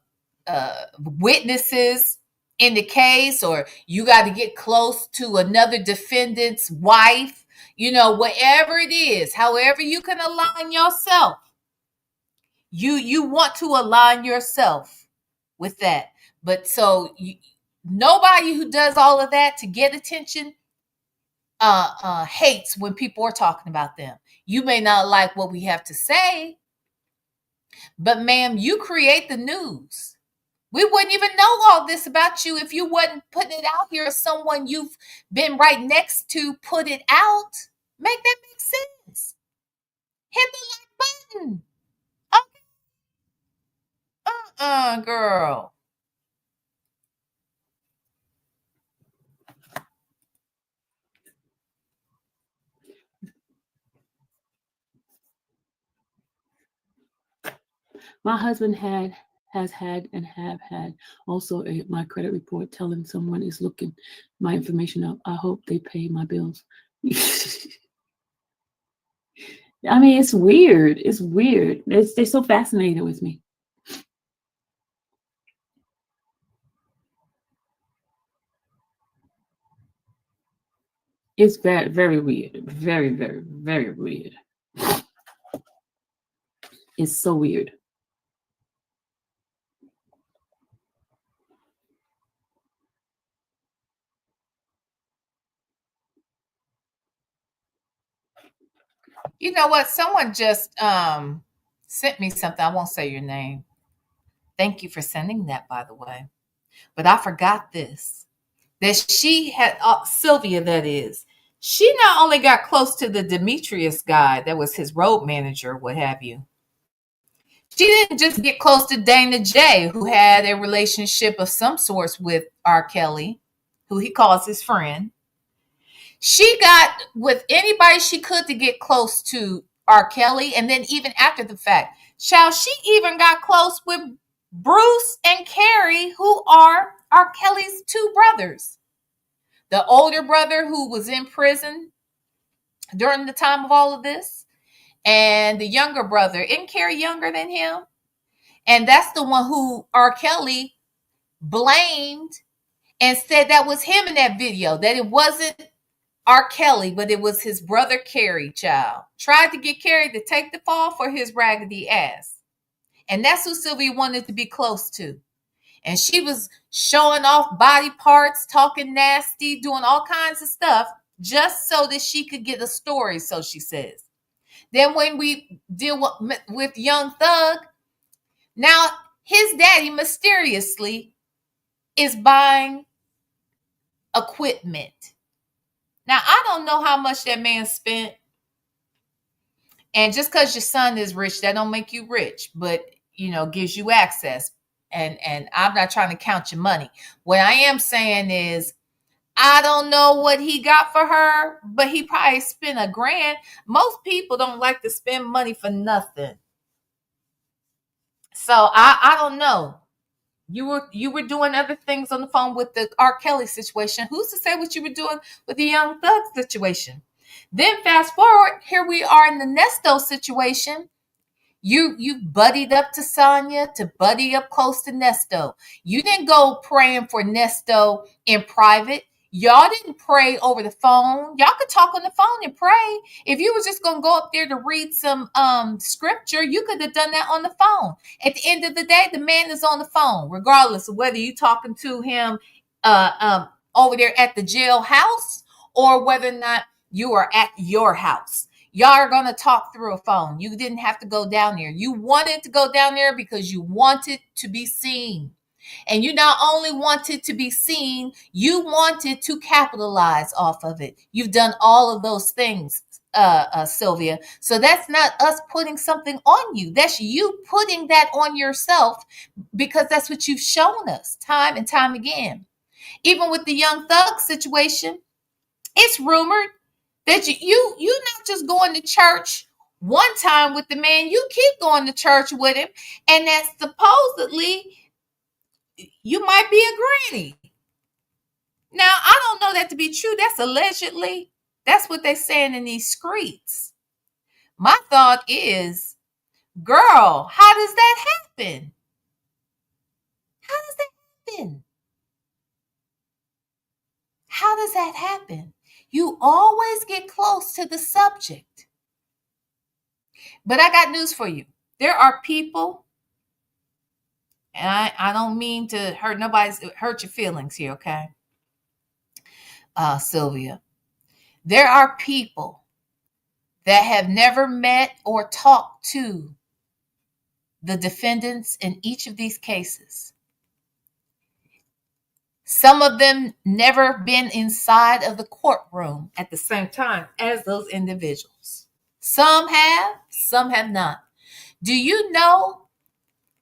witnesses in the case, or you got to get close to another defendant's wife, whatever it is, however you can align yourself. You want to align yourself with that. But nobody who does all of that to get attention hates when people are talking about them. You may not like what we have to say, but ma'am, you create the news. We wouldn't even know all this about you if you wasn't putting it out here as someone you've been right next to put it out. Make that make sense. Hit the like button. Girl. My husband has had and have had also my credit report telling someone is looking my information up. I hope they pay my bills. I mean, it's weird. It's weird. They're so fascinated with me. It's very, very weird. Very, very, very weird. It's so weird. You know what? Someone just sent me something. I won't say your name. Thank you for sending that, by the way. But I forgot this. That she had, Sylvia, that is. She not only got close to the Demetrius guy that was his road manager, what have you. She didn't just get close to Dana J, who had a relationship of some sorts with R. Kelly, who he calls his friend. She got with anybody she could to get close to R. Kelly. And then even after the fact, child, she even got close with Bruce and Carrie, who are R. Kelly's two brothers. The older brother who was in prison during the time of all of this, and the younger brother. Isn't Carrie younger than him? And that's the one who R. Kelly blamed and said that was him in that video, that it wasn't R. Kelly, but it was his brother Carrie, child. Tried to get Carrie to take the fall for his raggedy ass. And that's who Sylvia wanted to be close to. And she was showing off body parts, talking nasty, doing all kinds of stuff just so that she could get a story, so she says. Then when we deal with Young Thug, now his daddy mysteriously is buying equipment. Now, I don't know how much that man spent. And just because your son is rich, that don't make you rich, but, gives you access. And I'm not trying to count your money. What I am saying is, I don't know what he got for her, but he probably spent $1,000. Most people don't like to spend money for nothing. So I don't know. You were doing other things on the phone with the R. Kelly situation. Who's to say what you were doing with the Young Thug situation? Then fast forward, here we are in the Nesto situation. You buddied up to Sonya to buddy up close to Nesto. You didn't go praying for Nesto in private. Y'all didn't pray over the phone. Y'all could talk on the phone and pray. If you were just going to go up there to read some scripture, you could have done that on the phone. At the end of the day, the man is on the phone, regardless of whether you're talking to him over there at the jailhouse or whether or not you are at your house. Y'all are going to talk through a phone. You didn't have to go down there. You wanted to go down there because you wanted to be seen. And you not only wanted to be seen, you wanted to capitalize off of it. You've done all of those things. Sylvia. So that's not us putting something on you. That's you putting that on yourself, because that's what you've shown us time and time again. Even with the Young Thug situation, it's rumored that you not just going to church one time with the man, you keep going to church with him, and that supposedly you might be a granny. Now, I don't know that to be true. That's allegedly. That's what they're saying in these streets. My thought is, girl, how does that happen? How does that happen? How does that happen? You always get close to the subject. But I got news for you. There are people, and I don't mean to hurt your feelings here, okay? Sylvia. There are people that have never met or talked to the defendants in each of these cases. Some of them never been inside of the courtroom at the same time as those individuals. Some have not. Do you know,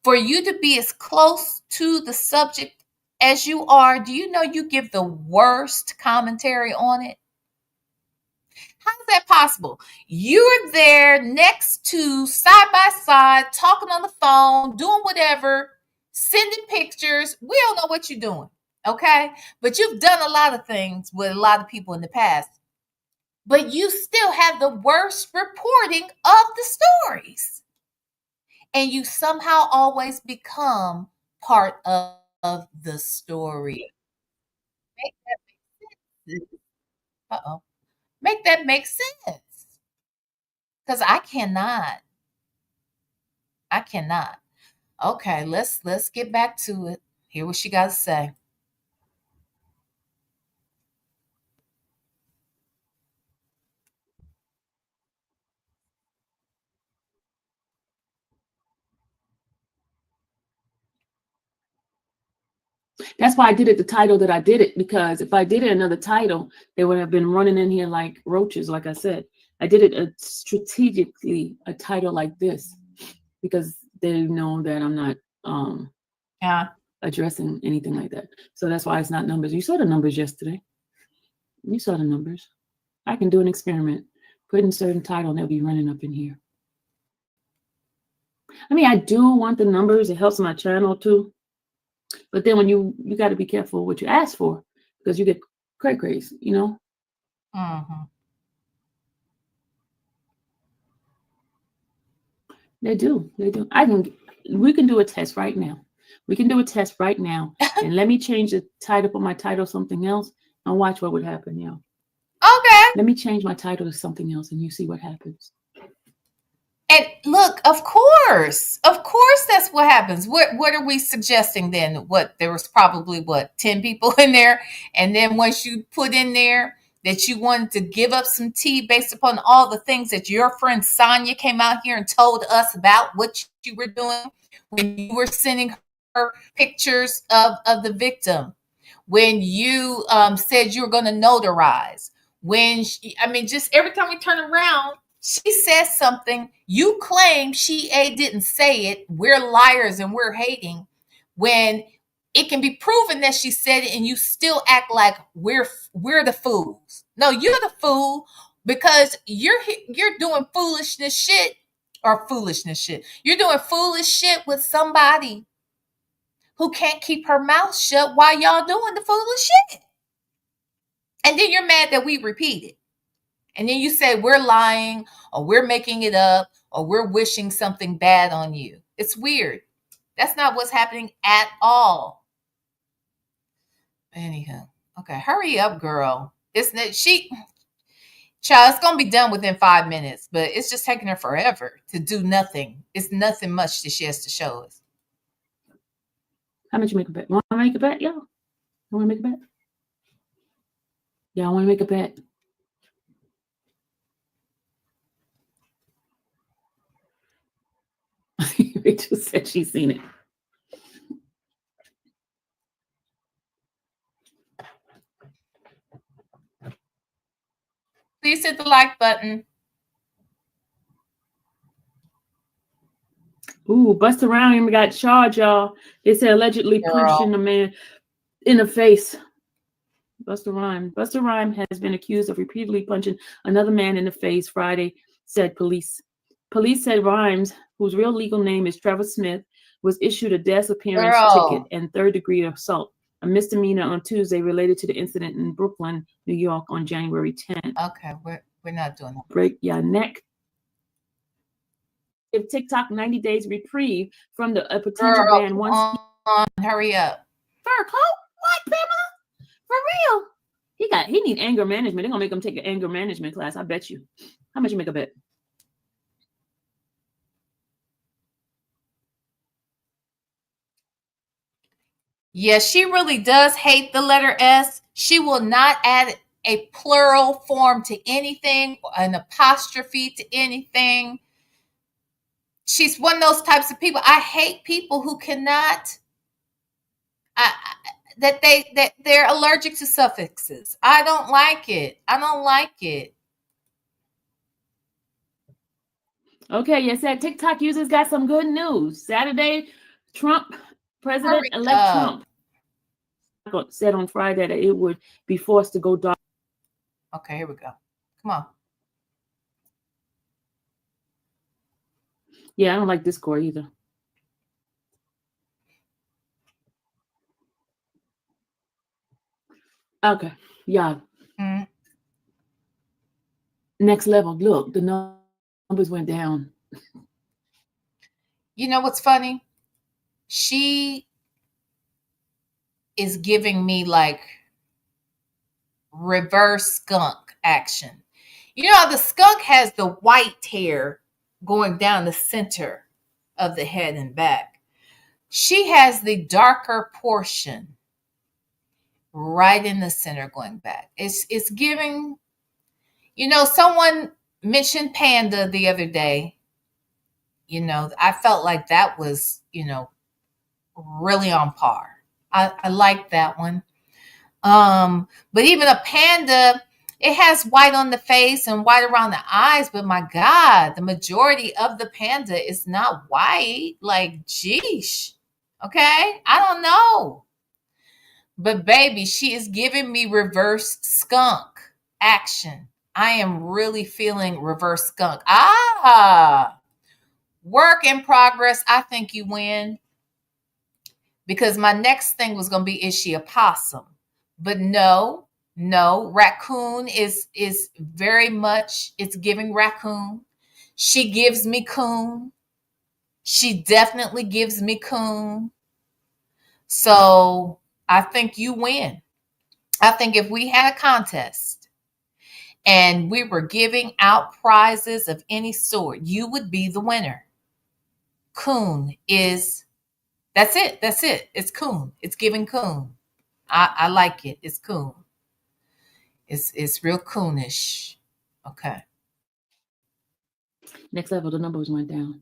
for you to be as close to the subject as you are, do you know you give the worst commentary on it? How is that possible? You're there next to, side by side, talking on the phone, doing whatever, sending pictures. We don't know what you're doing, okay? But you've done a lot of things with a lot of people in the past. But you still have the worst reporting of the stories. And you somehow always become part of the story. Make that make sense. Uh-oh. Make that make sense. Because I cannot. Okay, let's get back to it. Hear what she got to say. That's why I did it the title that I did it, because if I did it another title, they would have been running in here like roaches, like I said. I did it strategically, a title like this, because they know that I'm not addressing anything like that. So that's why it's not numbers. You saw the numbers yesterday. You saw the numbers. I can do an experiment, put in a certain title, and they'll be running up in here. I mean, I do want the numbers. It helps my channel too. But then when you got to be careful what you ask for, because you get craze, you know? Mm-hmm. They do. We can do a test right now. And let me change the title, put my title something else, and watch what would happen, y'all. Okay. Let me change my title to something else, and you see what happens. And look, of course, that's what happens. What are we suggesting then? What, there was probably 10 people in there, and then once you put in there that you wanted to give up some tea based upon all the things that your friend Sonya came out here and told us about what you were doing when you were sending her pictures of the victim, when you said you were going to notarize, just every time we turn around, she says something, you claim she didn't say it. We're liars and we're hating, when it can be proven that she said it, and you still act like we're the fools. No, you're the fool, because you're doing foolishness shit. You're doing foolish shit with somebody who can't keep her mouth shut while y'all doing the foolish shit. And then you're mad that we repeat it. And then you say we're lying, or we're making it up, or we're wishing something bad on you. It's weird. That's not what's happening at all. Anyhow, okay, hurry up, girl. Isn't it? Child, it's gonna be done within 5 minutes, but it's just taking her forever to do nothing. It's nothing much that she has to show us. How much you make a bet? Want to make a bet, y'all? You want to make a bet? Y'all want to make a bet? Rachel said she's seen it. Please hit the like button. Ooh, Busta Rhymes got charged, y'all. They said allegedly punching a man in the face. Busta Rhymes has been accused of repeatedly punching another man in the face Friday, said police. Police said Rhymes, whose real legal name is Trevor Smith, was issued a disappearance ticket and third-degree assault, a misdemeanor on Tuesday related to the incident in Brooklyn, New York on January 10th. Okay, we're not doing that. Break your neck. If TikTok 90 days reprieve from the potential ban once. Hurry up. Fur coat? What, Pamela? For real? He need anger management. They're gonna make him take an anger management class. I bet you. How much you make a bet? Yeah, she really does hate the letter S. She will not add a plural form to anything, an apostrophe to anything. She's one of those types of people. I hate people who cannot, that they're allergic to suffixes. I don't like it. Okay, yes, that TikTok users got some good news. Saturday, President-elect Trump said on Friday that it would be forced to go dark. Okay, here we go. Come on. Yeah, I don't like Discord either. Okay, yeah. Next level. Look, the numbers went down. You know what's funny? She is giving me like reverse skunk action. You know, the skunk has the white hair going down the center of the head and back. She has the darker portion right in the center going back. It's giving, you know, someone mentioned panda the other day. You know, I felt like that was, you know, really on par. I like that one. But even a panda, it has white on the face and white around the eyes, but my God, the majority of the panda is not white. Like, geesh. Okay? I don't know. But baby, she is giving me reverse skunk action. I am really feeling reverse skunk. Work in progress. I think you win. Because my next thing was going to be, is she a possum? But no, raccoon is very much, it's giving raccoon. She gives me coon. She definitely gives me coon. So I think you win. I think if we had a contest and we were giving out prizes of any sort, you would be the winner. Coon is, that's it. It's coon. It's giving coon. I like it. It's coon. It's real coonish. Okay. Next level, the numbers went down.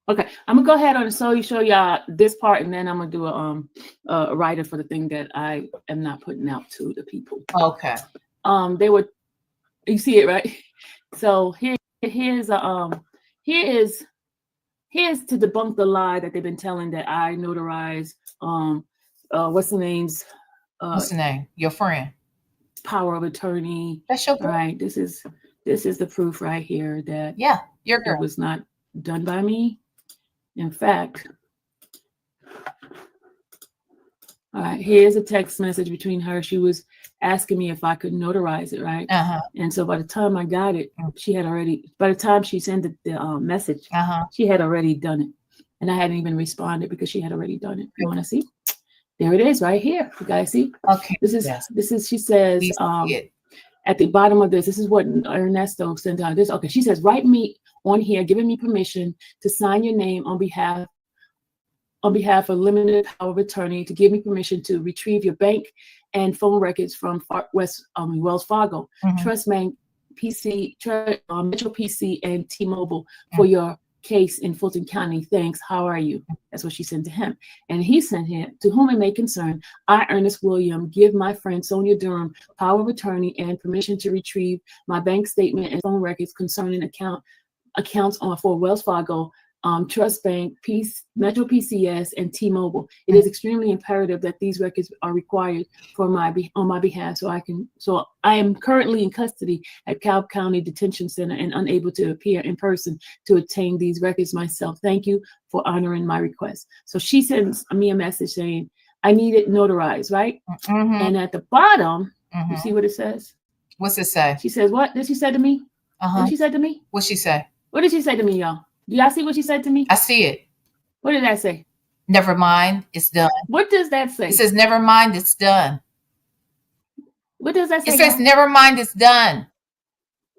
Okay, I'm gonna go ahead and show y'all this part, and then I'm gonna do a writer for the thing that I am not putting out to the people. Okay. They were, you see it, right? So here's to debunk the lie that they've been telling that I notarize what's the name's what's the name? Your friend. Power of attorney. That's your friend. All right. This is the proof right here that your girl. It was not done by me. In fact, all right, here's a text message between her. She was asking me if I could notarize it, right? And so by the time I got it, by the time she sent the message, she had already done it. And I hadn't even responded because she had already done it. You want to see? There it is right here. You guys see? Okay. This is, she says, at the bottom of this is what Ernesto sent out. Okay, she says, write me on here, giving me permission to sign your name on behalf of limited power of attorney, to give me permission to retrieve your bank and phone records from Wells Fargo, Trust Bank, PC, Metro PC, and T-Mobile for your case in Fulton County. Thanks. How are you? That's what she sent to him. And he sent him, to whom it may concern, I, Ernest Williams, give my friend Sonya Durham power of attorney and permission to retrieve my bank statement and phone records concerning accounts for Wells Fargo, Trust Bank, Metro PCS, and T-Mobile. It is extremely imperative that these records are required on my behalf. So I am currently in custody at Cobb County Detention Center and unable to appear in person to obtain these records myself. Thank you for honoring my request. So she sends me a message saying, I need it notarized, right? Mm-hmm. And at the bottom, you see what it says? What's it say? She says, what did she say to me? What she said to me? What'd she say? What did she say to me, y'all? Do y'all see what she said to me? I see it. What did that say? Never mind, it's done. What does that say? It says, never mind, it's done. What does that say? It says, never mind, it's done.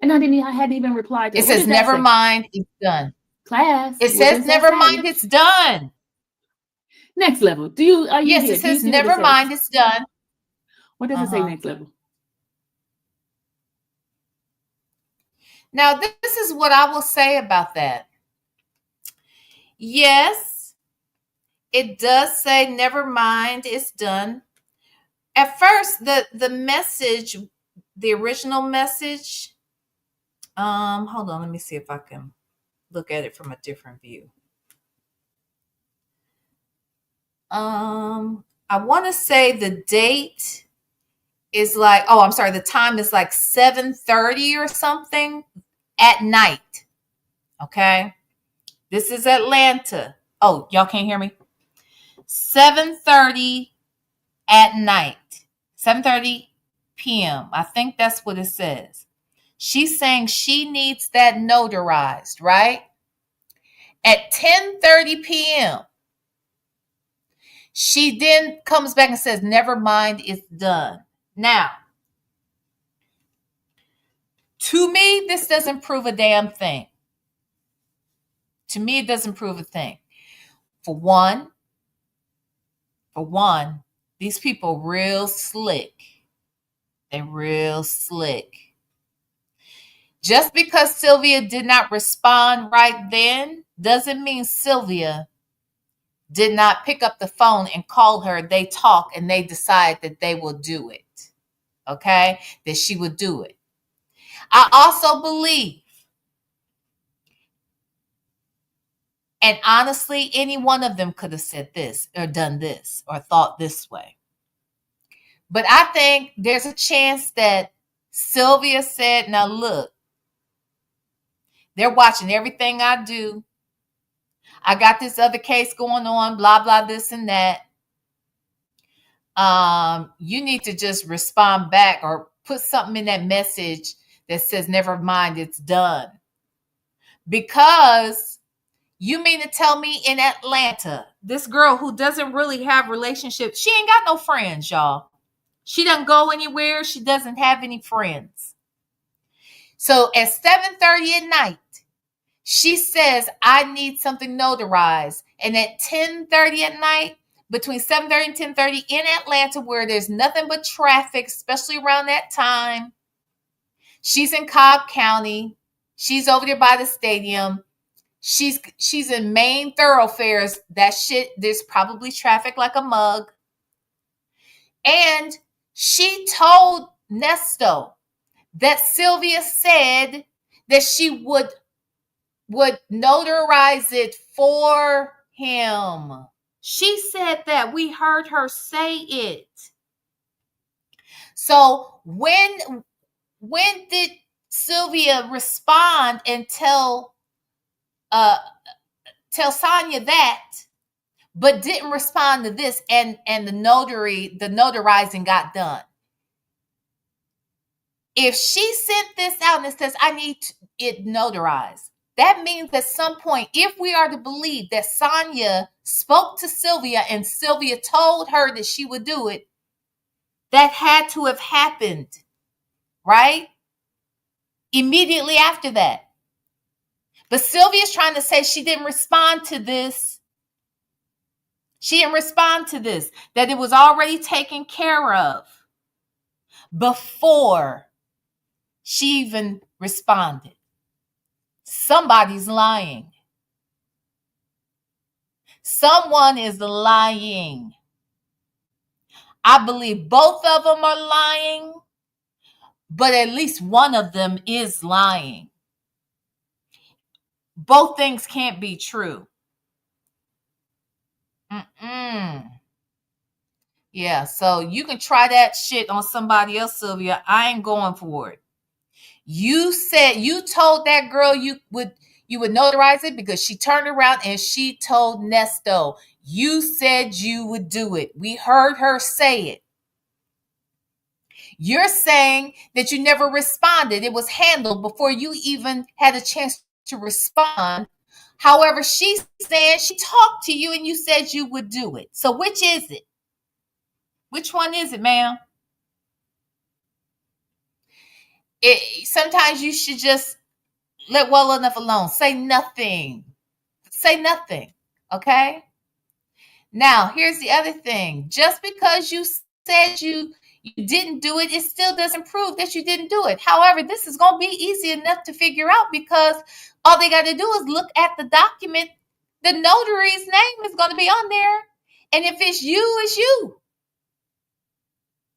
And I hadn't even replied to it. It says, never mind, it's done. Class. It says, never mind, it's done. Next level. Are you yes, here? It says, never mind, it's done. What does it say next level? Now, this is what I will say about that. Yes, it does say, never mind, it's done. At first, the message, the original message, hold on, let me see if I can look at it from a different view. I want to say the date is like, the time is like 7:30 or something at night. Okay. This is Atlanta. Oh, y'all can't hear me? 7:30 at night. 7:30 p.m. I think that's what it says. She's saying she needs that notarized, right? At 10:30 p.m. She then comes back and says, never mind, it's done. Now, to me, this doesn't prove a damn thing. To me, it doesn't prove a thing. For one, these people real slick. They're real slick. Just because Sylvia did not respond right then doesn't mean Sylvia did not pick up the phone and call her. They talk and they decide that they will do it. Okay? That she would do it. I also believe, and honestly, any one of them could have said this or done this or thought this way. But I think there's a chance that Sylvia said, now look, they're watching everything I do. I got this other case going on, blah, blah, this and that. You need to just respond back or put something in that message that says, never mind, it's done. Because you mean to tell me in Atlanta, this girl who doesn't really have relationships, she ain't got no friends, y'all. She doesn't go anywhere. She doesn't have any friends. So at 7:30 at night, she says, I need something notarized. And at 10:30 at night, between 7:30 and 10:30 in Atlanta, where there's nothing but traffic, especially around that time, she's in Cobb County. She's over there by the stadium. She's in main thoroughfares. That shit, there's probably traffic like a mug. And she told Nesto that Sylvia said that she would notarize it for him. She said that. We heard her say it. So when did Sylvia respond and tell Sonya that, but didn't respond to this, and the notarizing got done? If she sent this out and it says, I need it notarized, that means at some point, if we are to believe that Sonya spoke to Sylvia and Sylvia told her that she would do it, that had to have happened, right? Immediately after that. But Sylvia's trying to say she didn't respond to this. She didn't respond to this, that it was already taken care of before she even responded. Somebody's lying. Someone is lying. I believe both of them are lying, but at least one of them is lying. Both things can't be true. Yeah, so you can try that shit on somebody else, Sylvia. I ain't going for it. You said you told that girl you would notarize it because she turned around and she told Nesto. You said you would do it. We heard her say it. You're saying that you never responded. It was handled before you even had a chance to respond. However, she said she talked to you and you said you would do it. So which is it? Which one is it, ma'am? Sometimes you should just let well enough alone. Say nothing. Say nothing. Okay? Now, here's the other thing. Just because you said you didn't do it, it still doesn't prove that you didn't do it. However, this is going to be easy enough to figure out because all they got to do is look at the document. The notary's name is going to be on there. And if it's you, it's you.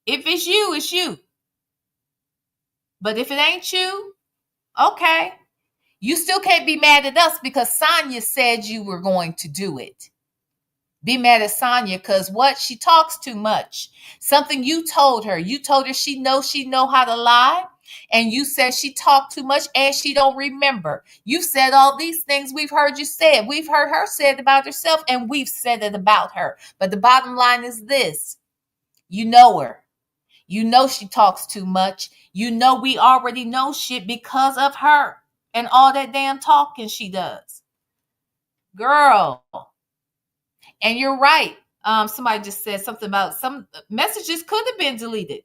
If it's you, it's you. But if it ain't you, okay. You still can't be mad at us because Sonya said you were going to do it. Be mad at Sonya because what? She talks too much. Something you told her. You told her she know how to lie. And you said she talked too much and she don't remember. You said all these things we've heard you say. We've heard her say it about herself and we've said it about her. But the bottom line is this. You know her. You know she talks too much. You know we already know shit because of her and all that damn talking she does. Girl. And you're right. Somebody just said something about some messages could have been deleted.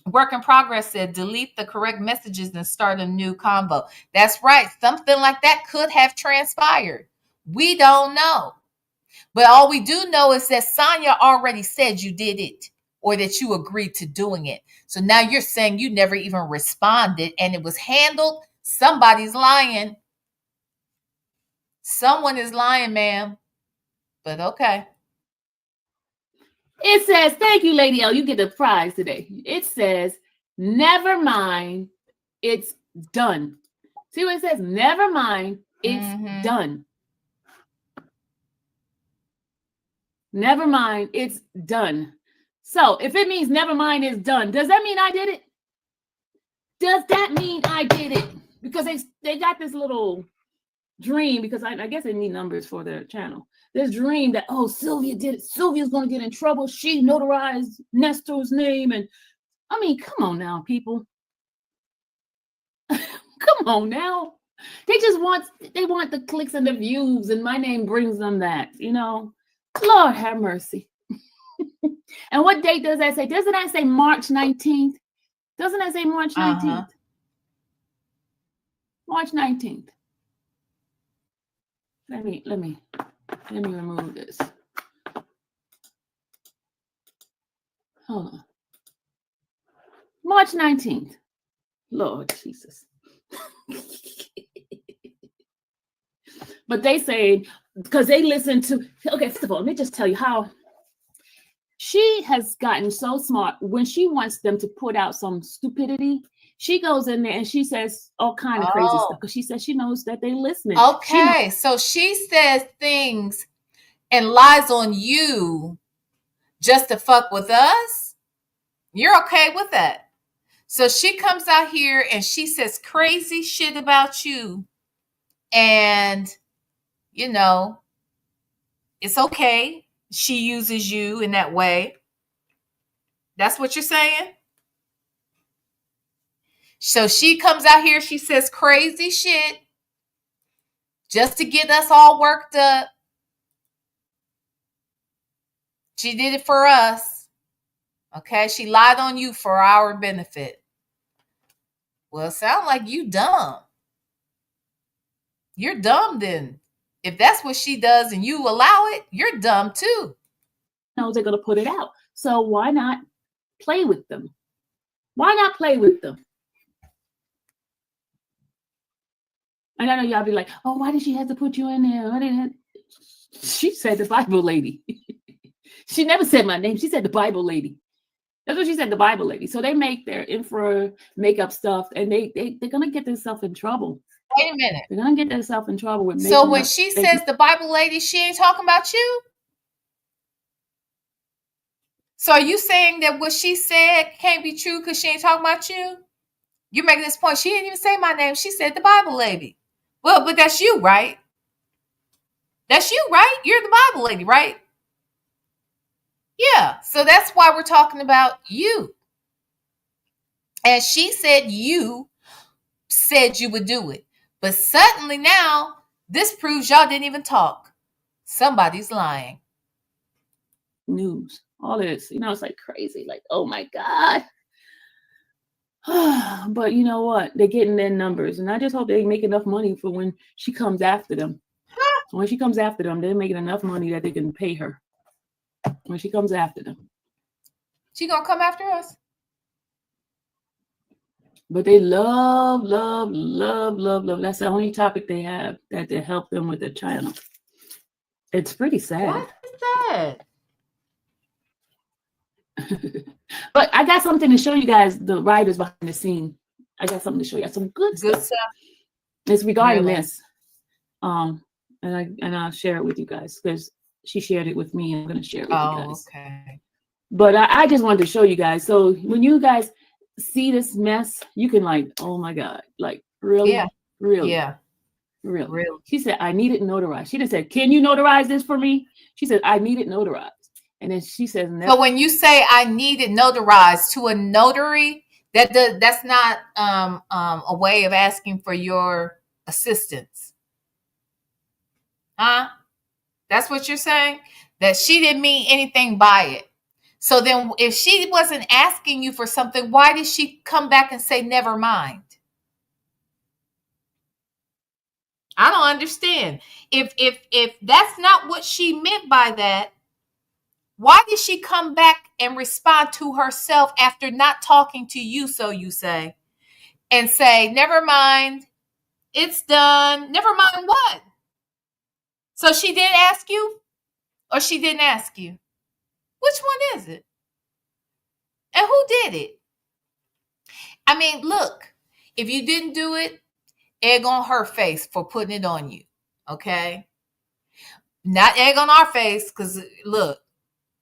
Work in progress said delete the correct messages and start a new convo. That's right. Something like that could have transpired. We don't know. But all we do know is that Sonya already said you did it or that you agreed to doing it. So now you're saying you never even responded and it was handled. Somebody's lying. Someone is lying, ma'am. But okay. It says, thank you, Lady L. You get the prize today. It says, never mind, it's done. See what it says? Never mind, it's done. Never mind, it's done. So if it means never mind, it's done, does that mean I did it? Does that mean I did it? Because they got this little dream, because I guess they need numbers for their channel. This dream that, oh, Sylvia did it. Sylvia's going to get in trouble. She notarized Nesto's name. And I mean, come on now, people. Come on now. They want the clicks and the views, and my name brings them that, you know. Lord have mercy. And what date does that say? Doesn't that say March 19th? Doesn't that say March 19th? March 19th. Let me remove this. Hold on. March 19th. Lord Jesus. But they say, because they listen to, okay, first of all, let me just tell you how she has gotten so smart. When she wants them to put out some stupidity, she goes in there and she says all kind of crazy stuff because she says she knows that they're listening. Okay, so she says things and lies on you just to fuck with us. You're okay with that. So she comes out here and she says crazy shit about you. And, you know, it's okay. She uses you in that way. That's what you're saying? So she comes out here, she says crazy shit just to get us all worked up. She did it for us. Okay, she lied on you for our benefit. Well, it sounds like you dumb. You're dumb then. If that's what she does and you allow it, you're dumb too. Knows they're going to put it out. So why not play with them? Why not play with them? And I know y'all be like, oh, why did she have to put you in there? She said the Bible lady. She never said my name. She said the Bible lady. That's what she said, the Bible lady. So they make their infra makeup stuff, and they're gonna get themselves in trouble. Wait a minute. They're gonna get themselves in trouble with So making when up she fake- says the Bible lady, she ain't talking about you? So are you saying that what she said can't be true because she ain't talking about you? You're making this point. She didn't even say my name. She said the Bible lady. Well, but that's you, right? That's you, right? You're the Bible lady, right? Yeah. So that's why we're talking about you. And she said you said you would do it. But suddenly now, this proves y'all didn't even talk. Somebody's lying. news, all this, it's like crazy. Like, oh my God. But you know what? They're getting their numbers, and I just hope they make enough money for when she comes after them. When she comes after them, they're making enough money that they can pay her. When she comes after them, She gonna come after us? but they love. That's the only topic they have that to help them with their channel. It's pretty sad. What is that? But I got something to show you guys, the writers behind the scene. I got something to show you. Some good stuff. It's regarding this. And I'll share it with you guys because she shared it with me. I'm going to share it with you guys. Okay. But I just wanted to show you guys. So when you guys see this mess, you can like, oh my God, like really, Yeah. really, Yeah. really. She said, I need it notarized. She didn't say, can you notarize this for me? She said, I need it notarized. And then she says, so when you say I need it notarized to a notary, that's not a way of asking for your assistance. Huh? That's what you're saying? That she didn't mean anything by it. So then if she wasn't asking you for something, why did she come back and say never mind? I don't understand. If that's not what she meant by that, why did she come back and respond to herself after not talking to you, so you say, and say, never mind, it's done. Never mind what? So she did ask you or she didn't ask you? Which one is it? And who did it? I mean, look, if you didn't do it, egg on her face for putting it on you, okay? Not egg on our face because, look,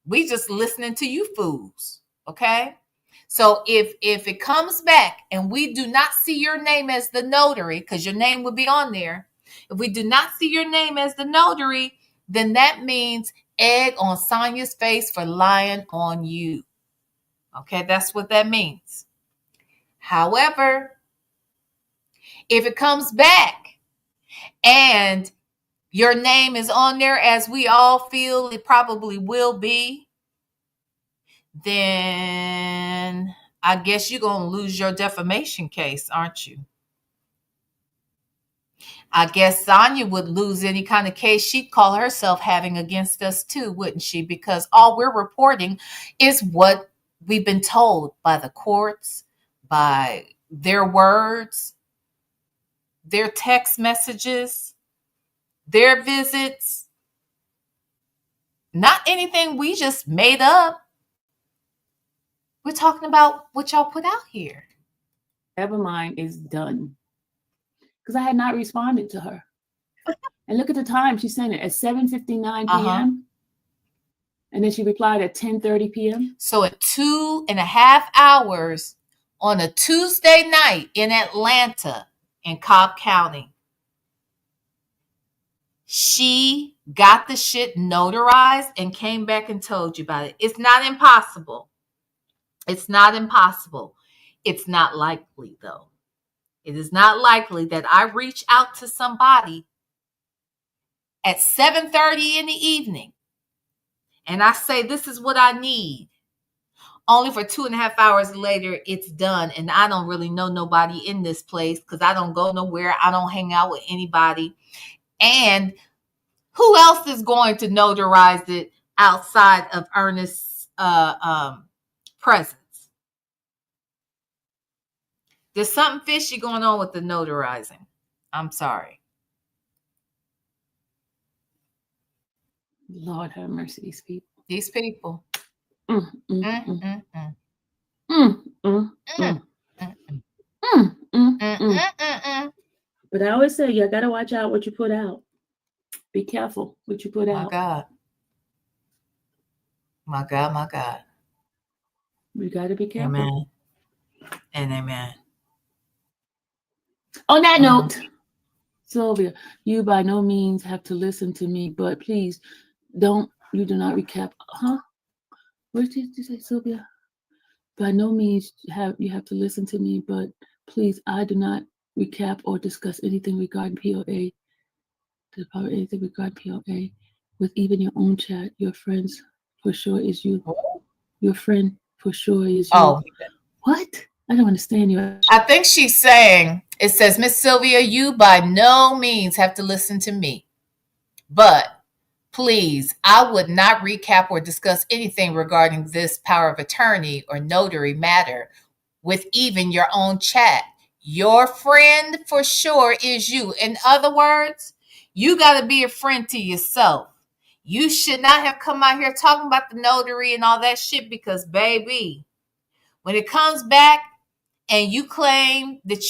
we just listening to you fools, okay? So if it comes back and we do not see your name as the notary, because your name would be on there, if we do not see your name as the notary, then that means egg on Sonya's face for lying on you. Okay, that's what that means. However, if it comes back and your name is on there as we all feel it probably will be, then I guess you're going to lose your defamation case, aren't you? I guess Sonya would lose any kind of case she'd call herself having against us too, wouldn't she? Because all we're reporting is what we've been told by the courts, by their words, their text messages, their visits. Not anything we just made up. We're talking about what y'all put out here. Never mind is done. Because I had not responded to her. And look at the time she sent it at 7:59 p.m. And then she replied at 10:30 p.m. So at 2.5 hours on a Tuesday night in Atlanta in Cobb County, she got the shit notarized and came back and told you about it. It's not impossible. It's not impossible. It's not likely, though. It is not likely that I reach out to somebody at 7:30 in the evening and I say, this is what I need. Only for 2.5 hours later, it's done. And I don't really know nobody in this place because I don't go nowhere. I don't hang out with anybody. And who else is going to notarize it outside of Ernest's presence? There's something fishy going on with the notarizing. I'm sorry. Lord have mercy, these people. These people. Mm, mm, Mm, mm. mm, mm. Mm, mm, Mm, mm. mm, mm. Mm, mm, Mm, mm. mm, mm, mm. But I always say you gotta watch out what you put out. Be careful what you put My out. God. My God, my God. You gotta be careful. Amen. And amen. On that Mm. note, Sylvia, you by no means have to listen to me, but please you do not recap. Huh? What did you say, Sylvia? By no means you have to listen to me, but please, I do not recap or discuss anything regarding POA. Anything regarding POA with even your own chat. Your friends for sure is you. Your friend for sure is you. Oh, what? I don't understand you. I think she's saying, it says, Miss Sylvia, you by no means have to listen to me. But please, I would not recap or discuss anything regarding this power of attorney or notary matter with even your own chat. Your friend for sure is you. In other words, you got to be a friend to yourself. You should not have come out here talking about the notary and all that shit because, baby, when it comes back and you claim that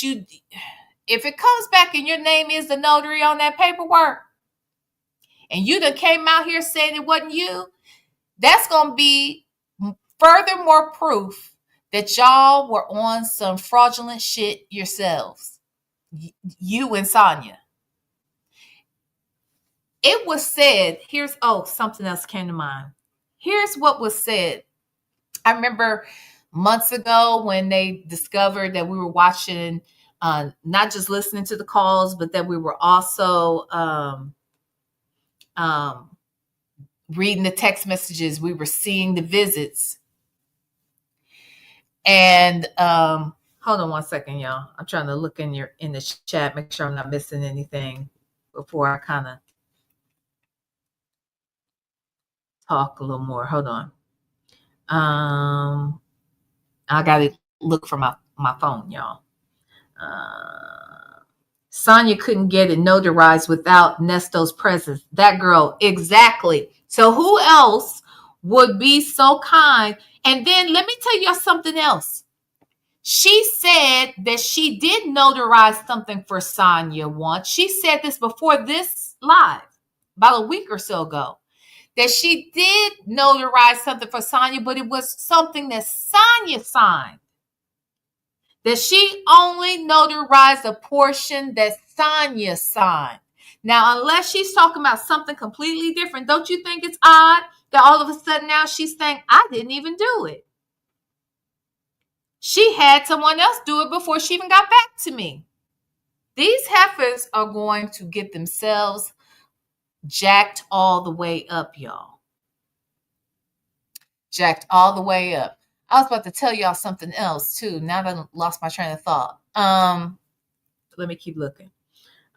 if it comes back and your name is the notary on that paperwork, and you done came out here saying it wasn't you, that's going to be furthermore proof that y'all were on some fraudulent shit yourselves. You and Sonya. It was said, something else came to mind. Here's what was said. I remember months ago when they discovered that we were watching, not just listening to the calls, but that we were also reading the text messages. We were seeing the visits. And hold on one second, y'all. I'm trying to look in the chat, make sure I'm not missing anything before I kind of talk a little more. Hold on. I got to look for my phone, y'all. Sonya couldn't get it notarized without Nesto's presence. That girl, exactly. So who else would be so kind? And then let me tell you something else. She said that she did notarize something for Sonya once. She said this before this live, about a week or so ago, that she did notarize something for Sonya, but it was something that Sonya signed. That she only notarized a portion that Sonya signed. Now, unless she's talking about something completely different, don't you think it's odd that all of a sudden now she's saying, I didn't even do it? She had someone else do it before she even got back to me. These heifers are going to get themselves jacked all the way up, y'all. Jacked all the way up. I was about to tell y'all something else too. Now that I lost my train of thought. Let me keep looking.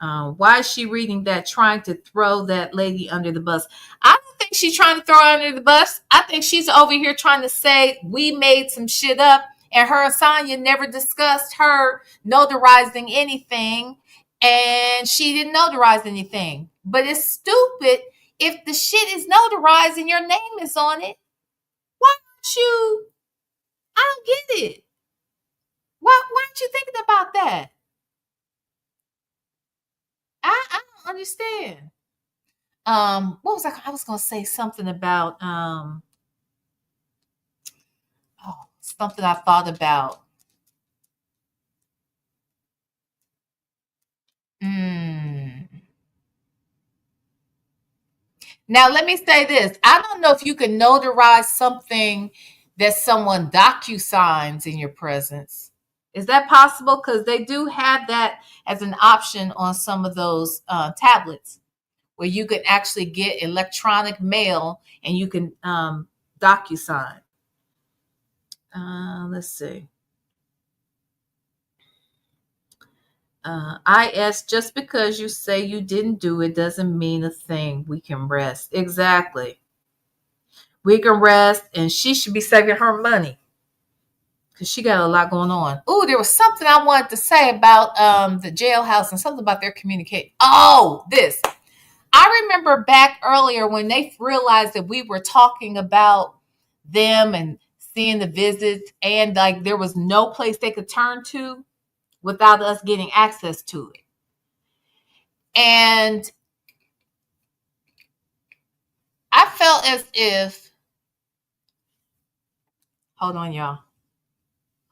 Why is she reading that, trying to throw that lady under the bus? I don't think she's trying to throw her under the bus. I think she's over here trying to say we made some shit up and her and Sonya never discussed her notarizing anything and she didn't notarize anything. But it's stupid if the shit is notarized and your name is on it. Why don't you? I don't get it. Why aren't you thinking about that? I don't understand. What was I was gonna say something about something I thought about. Now let me say this. I don't know if you can notarize something that someone docu-signs in your presence. Is that possible? Because they do have that as an option on some of those tablets where you can actually get electronic mail and you can docu-sign. Let's see. IS, just because you say you didn't do it doesn't mean a thing. We can rest. Exactly. We can rest, and she should be saving her money because she got a lot going on. Oh, there was something I wanted to say about the jailhouse and something about their communication. Oh, this. I remember back earlier when they realized that we were talking about them and seeing the visits, and like there was no place they could turn to without us getting access to it. And I felt as if, hold on, y'all.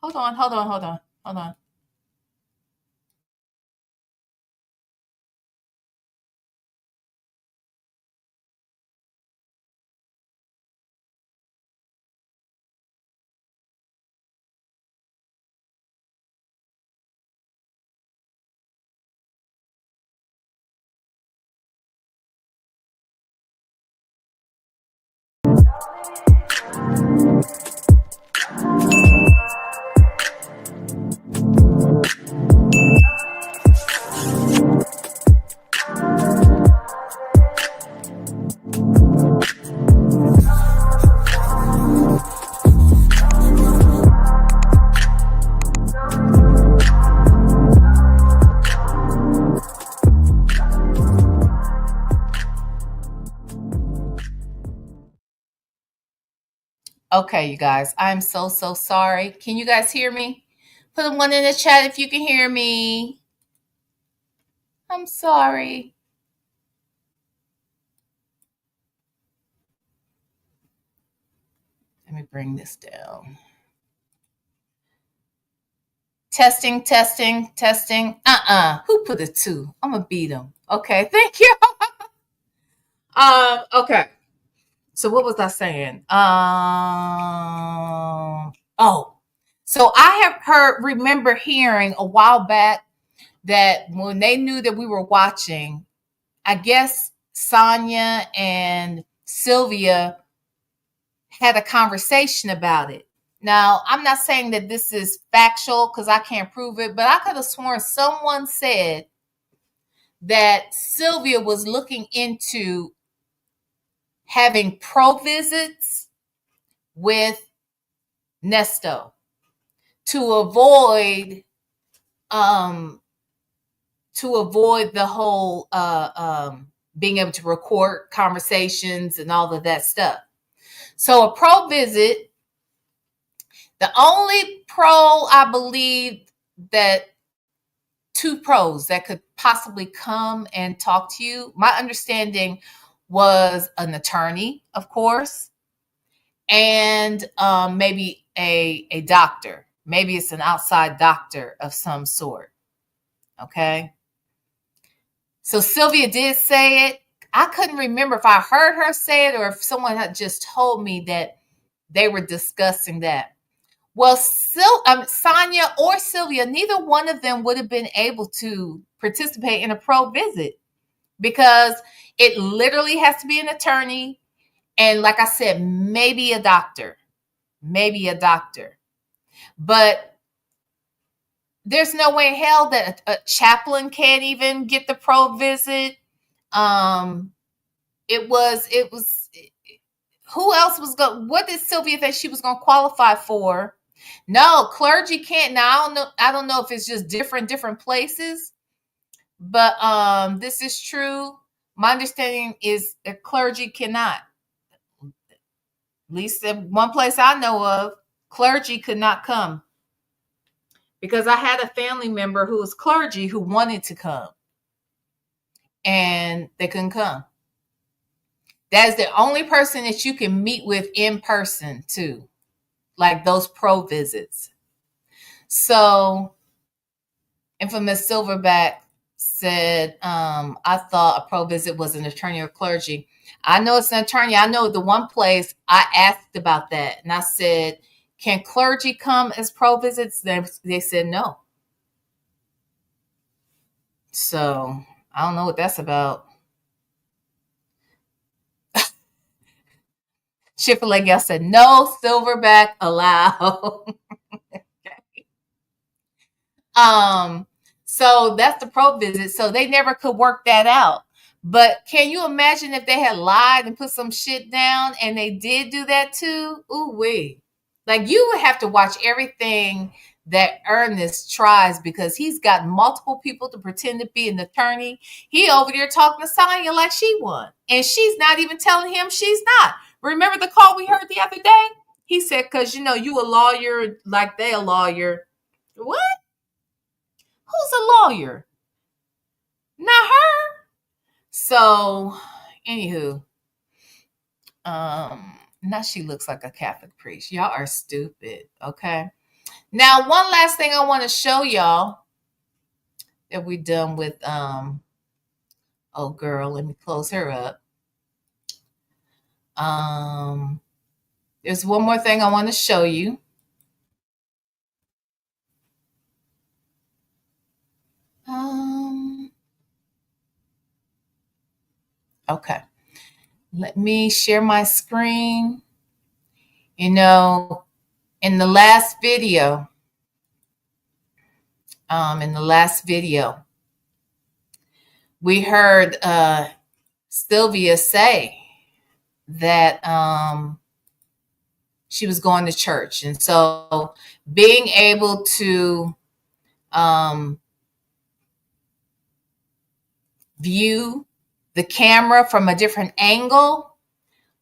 Hold on. Okay, you guys, I'm so sorry. Can you guys hear me? Put a one in the chat if you can hear me. I'm sorry. Let me bring this down. Testing. Who put a 2? I'm gonna beat them. Okay, thank you. Okay. So what was I saying? So I have remember hearing a while back that when they knew that we were watching, I guess Sonya and Sylvia had a conversation about it. Now, I'm not saying that this is factual because I can't prove it, but I could have sworn someone said that Sylvia was looking into having pro visits with Nesto to avoid the whole being able to record conversations and all of that stuff. So a pro visit, the only pro I believe that 2 pros that could possibly come and talk to you, my understanding was an attorney, of course, and maybe a doctor. Maybe it's an outside doctor of some sort. Okay. So Sylvia did say it. I couldn't remember if I heard her say it or if someone had just told me that they were discussing that. Well, Sonya or Sylvia, neither one of them would have been able to participate in a pro visit because it literally has to be an attorney. And like I said, maybe a doctor. But there's no way in hell that a chaplain can't even get the pro visit. It was who else was going? What did Sylvia think she was going to qualify for? No, clergy can't. Now I don't know if it's just different places, but this is true. My understanding is that clergy cannot. At least in one place I know of, clergy could not come. Because I had a family member who was clergy who wanted to come. And they couldn't come. That is the only person that you can meet with in person too. Like those pro visits. So, Infamous Silverback said, I thought a pro visit was an attorney or clergy. I know it's an attorney. I know the one place I asked about that. And I said, can clergy come as pro visits? They said no. So, I don't know what that's about. Chick-fil-A gal said, no Silverback allowed. So that's the pro visit. So they never could work that out. But can you imagine if they had lied and put some shit down and they did do that too? Ooh wee. Like you would have to watch everything that Ernest tries, because he's got multiple people to pretend to be an attorney. He over there talking to Sonya like she won, and she's not even telling him she's not. Remember the call we heard the other day? He said, because you a lawyer, like they a lawyer. What? Who's a lawyer? Not her. So, anywho, now she looks like a Catholic priest. Y'all are stupid. Okay. Now, one last thing I want to show y'all that we done with oh girl, let me close her up. There's one more thing I want to show you. Okay. Let me share my screen. In the last video, we heard Sylvia say that she was going to church. And so being able to view the camera from a different angle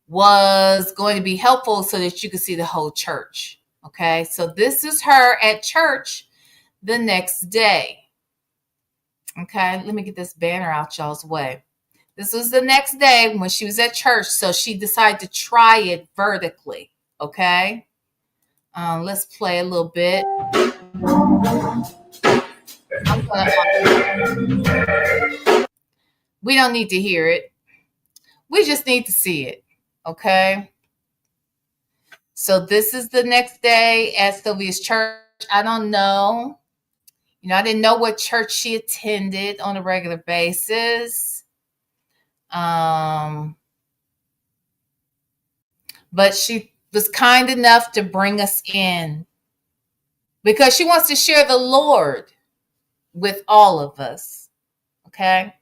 was going to be helpful so that you could see the whole church. Okay, so this is her at church the next day. Okay, let me get this banner out y'all's way. This was the next day when she was at church, so she decided to try it vertically. Okay, let's play a little bit. We don't need to hear it. We just need to see it. Okay. So this is the next day at Sylvia's church. I don't know. I didn't know what church she attended on a regular basis. But she was kind enough to bring us in because she wants to share the Lord with all of us. Okay.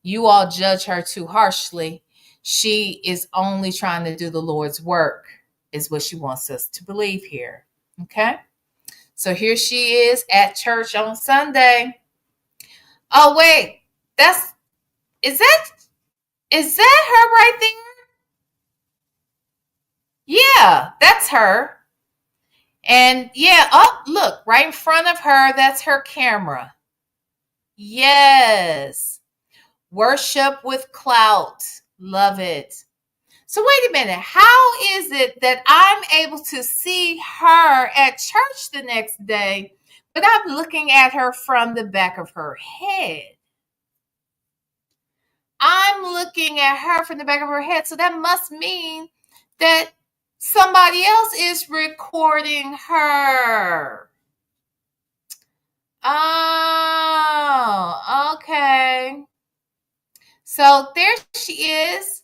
You all judge her too harshly. She is only trying to do the Lord's work, is what she wants us to believe here. Okay. So here she is at church on Sunday. Oh, wait. Is that her right there? Yeah, that's her. And yeah, look, right in front of her, that's her camera. Yes. Worship with clout. Love it. So wait a minute. How is it that I'm able to see her at church the next day, but I'm looking at her from the back of her head? I'm looking at her from the back of her head. So that must mean that somebody else is recording her. Oh, okay. So there she is.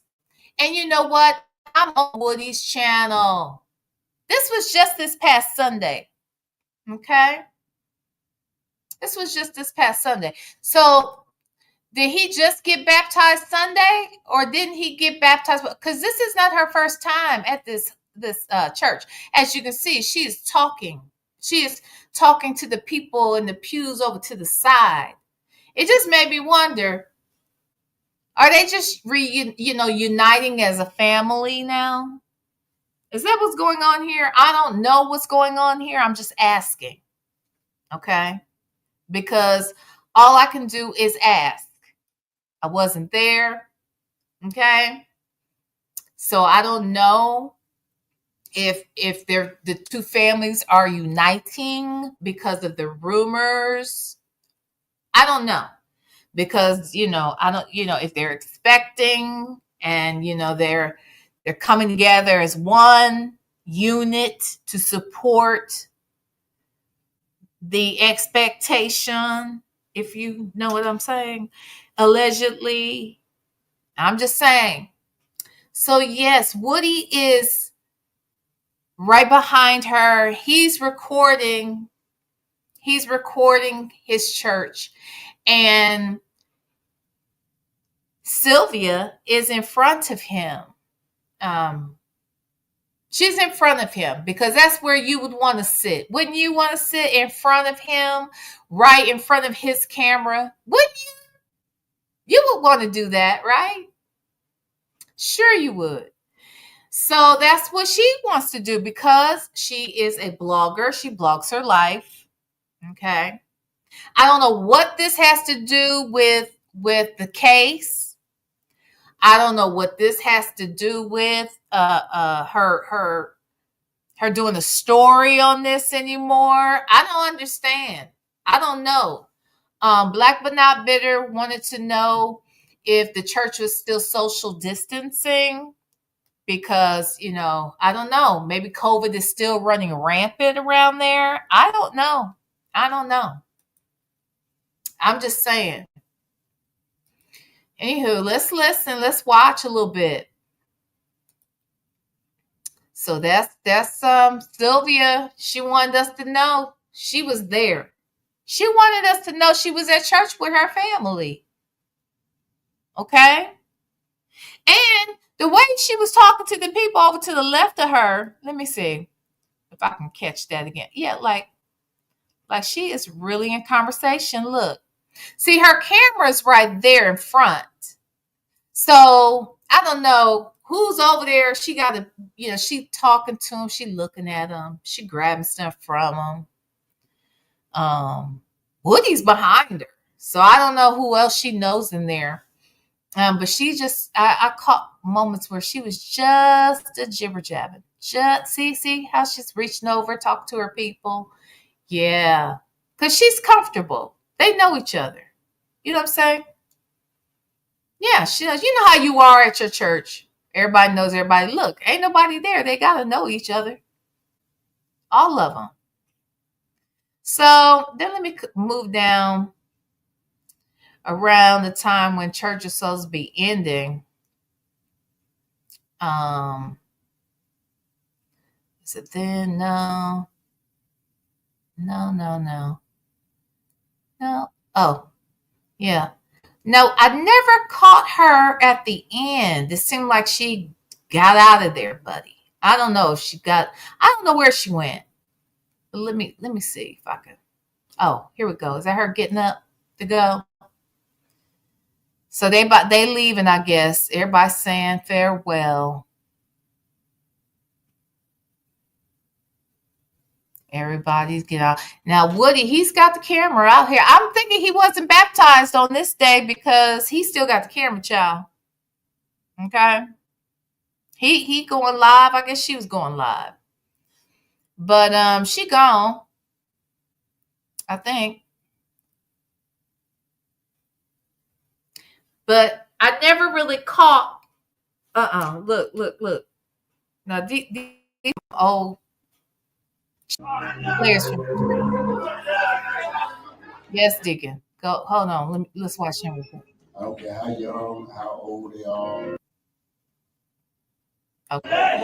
And you know what? I'm on Woody's channel. This was just this past Sunday. Okay? This was just this past Sunday. So did he just get baptized Sunday, or didn't he get baptized? Because this is not her first time at this church. As you can see, she is talking. She is talking to the people in the pews over to the side. It just made me wonder, are they just uniting as a family now? Is that what's going on here? I don't know what's going on here. I'm just asking. Okay? Because all I can do is ask. I wasn't there. Okay? So I don't know if the two families are uniting because of the rumors. I don't know. Because, I don't, if they're expecting and, they're coming together as one unit to support the expectation, if you know what I'm saying, allegedly. I'm just saying. So yes, Woody is right behind her. He's recording his church, and Sylvia is in front of him. She's in front of him because that's where you would want to sit. Wouldn't you want to sit in front of him, right in front of his camera? Wouldn't you? You would want to do that, right? Sure you would. So that's what she wants to do because she is a blogger. She blogs her life. Okay. I don't know what this has to do with the case. I don't know what this has to do with her doing a story on this anymore. I don't understand. I don't know. Black but not bitter wanted to know if the church was still social distancing because, I don't know. Maybe COVID is still running rampant around there. I don't know. I'm just saying. Anywho, let's listen. Let's watch a little bit. So that's Sylvia. She wanted us to know she was there. She wanted us to know she was at church with her family. Okay? And the way she was talking to the people over to the left of her, let me see if I can catch that again. Yeah, like she is really in conversation. Look. See, her camera's right there in front. So I don't know who's over there. She got to, she talking to him. She looking at him. She grabbing stuff from him. Woody's behind her. So I don't know who else she knows in there. But she just, I caught moments where she was just a jibber jabbing. Just see how she's reaching over, talking to her people. Yeah. Because she's comfortable. They know each other. You know what I'm saying? Yeah, she knows. You know how you are at your church. Everybody knows everybody. Look, ain't nobody there. They got to know each other. All of them. So then let me move down around the time when church is supposed to be ending. Is it then? No. Oh, yeah. No, I never caught her at the end. It seemed like she got out of there, buddy. I don't know if I don't know where she went. But let me see if I can. Oh, here we go. Is that her getting up to go? So they leaving, I guess. Everybody's saying farewell. Everybody's get out. Now, Woody, he's got the camera out here. I'm thinking he wasn't baptized on this day because he still got the camera, child. Okay. He going live. I guess she was going live. But she gone. I think. But I never really caught. Look. Now these old players from. Yes, Deacon. Go. Hold on. Let's watch him. Okay, how young, how old they are. Okay.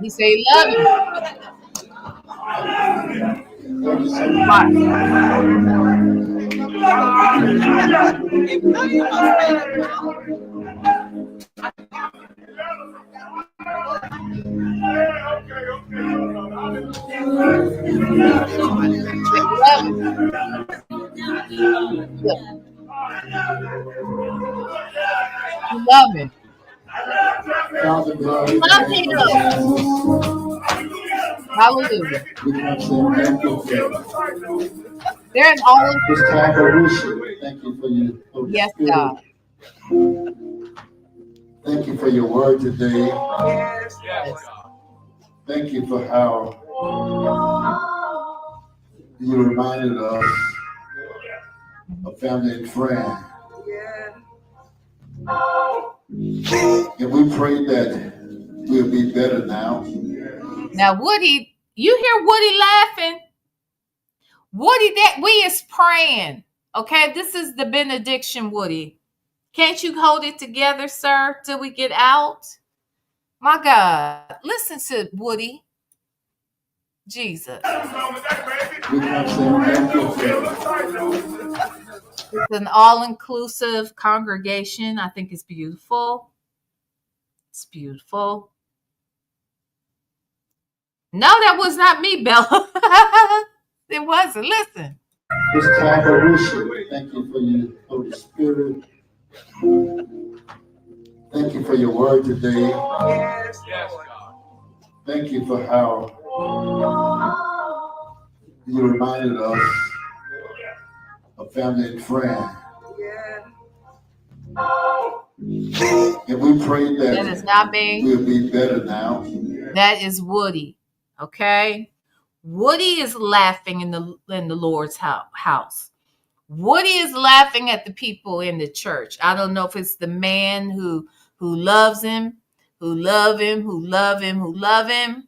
He said he love you. You love him. Love him. Hallelujah. There's always. Thank you for your Holy Yes, Spirit. God. Thank you for your word today. Yes. Thank you for how you reminded us of family and friend. And we pray that we'll be better now. Now, Woody, you hear Woody laughing? Woody, that we is praying. Okay, this is the benediction, Woody. Can't you hold it together, sir, till we get out? My God, listen to Woody. Jesus. We come saying thank you for It's an all-inclusive congregation. I think it's beautiful. It's beautiful. No, that was not me, Bella. It wasn't. Listen. this time of worship. Thank you for your Holy Spirit. Thank you for your word today. Yes, God. Thank you for how you reminded us of family and friend. And we pray That is not me. we'll be better now. That is Woody. Okay? Woody is laughing in the Lord's house. Woody is laughing at the people in the church. I don't know if it's the man who loves him, who love him, who love him, who love him,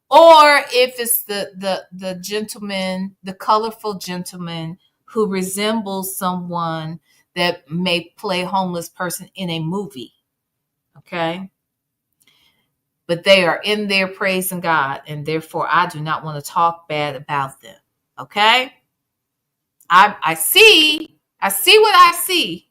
or if it's the gentleman, the colorful gentleman who resembles someone that may play a homeless person in a movie. Okay? But they are in there praising God, and therefore I do not want to talk bad about them. Okay? I see what I see,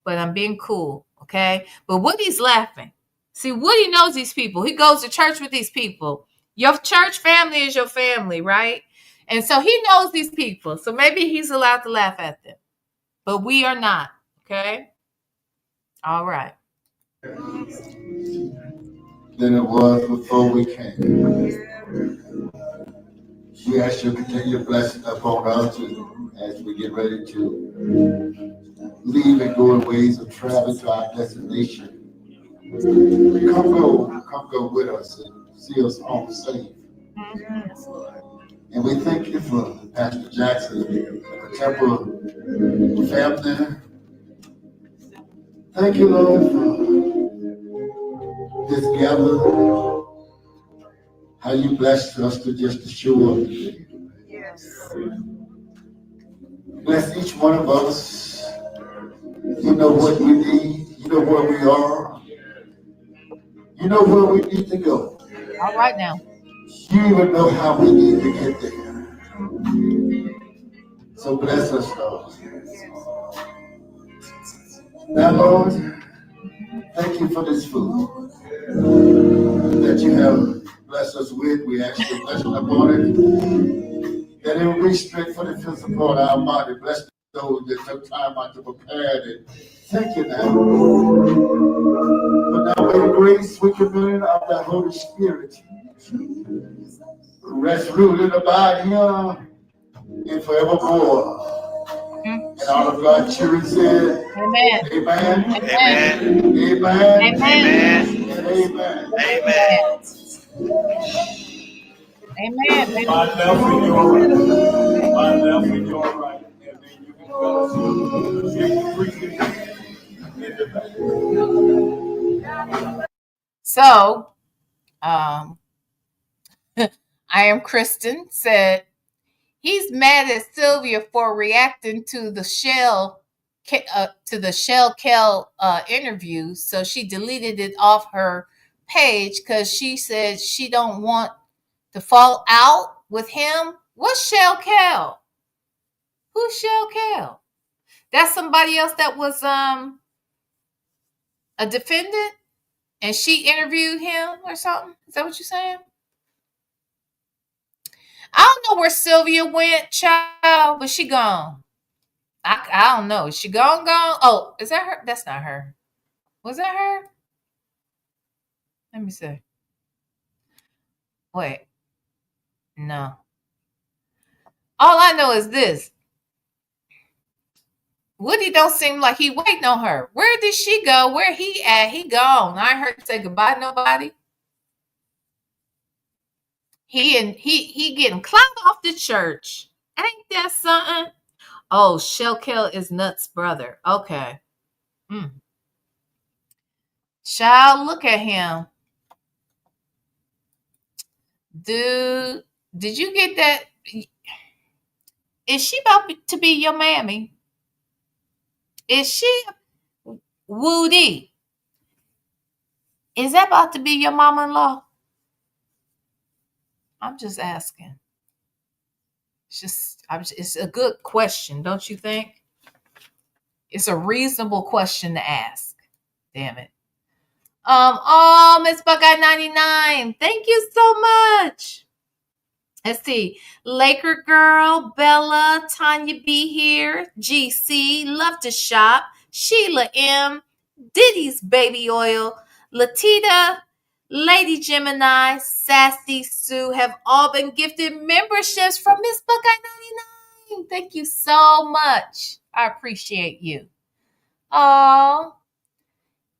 but I'm being cool. Okay? But Woody's laughing. See, Woody knows these people. He goes to church with these people. Your church family is your family, right? And so he knows these people. So maybe he's allowed to laugh at them. But we are not. Okay? All right. Than it was before we came. We ask you to continue blessing upon us as we get ready to leave and go in ways of travel to our destination. Come go with us and see us home safe. And we thank you for Pastor Jackson, the Temple family. Thank you, Lord, for this gathering. How you blessed us to show up. Yes. Bless each one of us. You know what we need. You know where we are. You know where we need to go. All right now. You even know how we need to get there. So bless us, Lord. Now, Lord, thank you for this food that you have blessed us with. We ask you blessing upon it. That it will be straight for the physical of our body. Bless those that took time out to prepare it. Thank you now. But now may the grace, sweet communion of the Holy Spirit rest, rule, and abide here and forevermore. And all of God's children said, Amen. Amen. Amen. Amen. Amen. And amen. Amen. Amen. My left and your right. My left and your right. And then you can fellowship. Take the preaching in the back. So, I am Kristen said he's mad at Sylvia for reacting to the Shell Kell interview. So she deleted it off her page because she said she don't want to fall out with him. What's Shell Kell? Who's Shell Kell? That's somebody else that was a defendant and she interviewed him or something. Is that what you're saying? I don't know where Sylvia went, child, but she gone. I don't know. Is she gone? Oh, is that her? That's not her. Was that her? Let me see. Wait. No. All I know is this. Woody don't seem like he waiting on her. Where did she go? Where he at? He gone. I ain't heard her say goodbye to nobody. He getting clout off the church. Ain't that something? Oh, Shell is Nut's brother. Okay. Child, look at him. Dude, did you get that? Is she about to be your mammy? Is she? Woody, is that about to be your mama-in-law? I'm just asking. It's a good question, don't you think? It's a reasonable question to ask. Damn it. Oh, Miss Buckeye 99. Thank you so much. Let's see. Laker Girl, Bella, Tanya B here, GC, Love to Shop, Sheila M, Diddy's Baby Oil, Latita, Lady Gemini, Sassy Sue have all been gifted memberships from Miss Buckeye 99. Thank you so much. I appreciate you. Oh,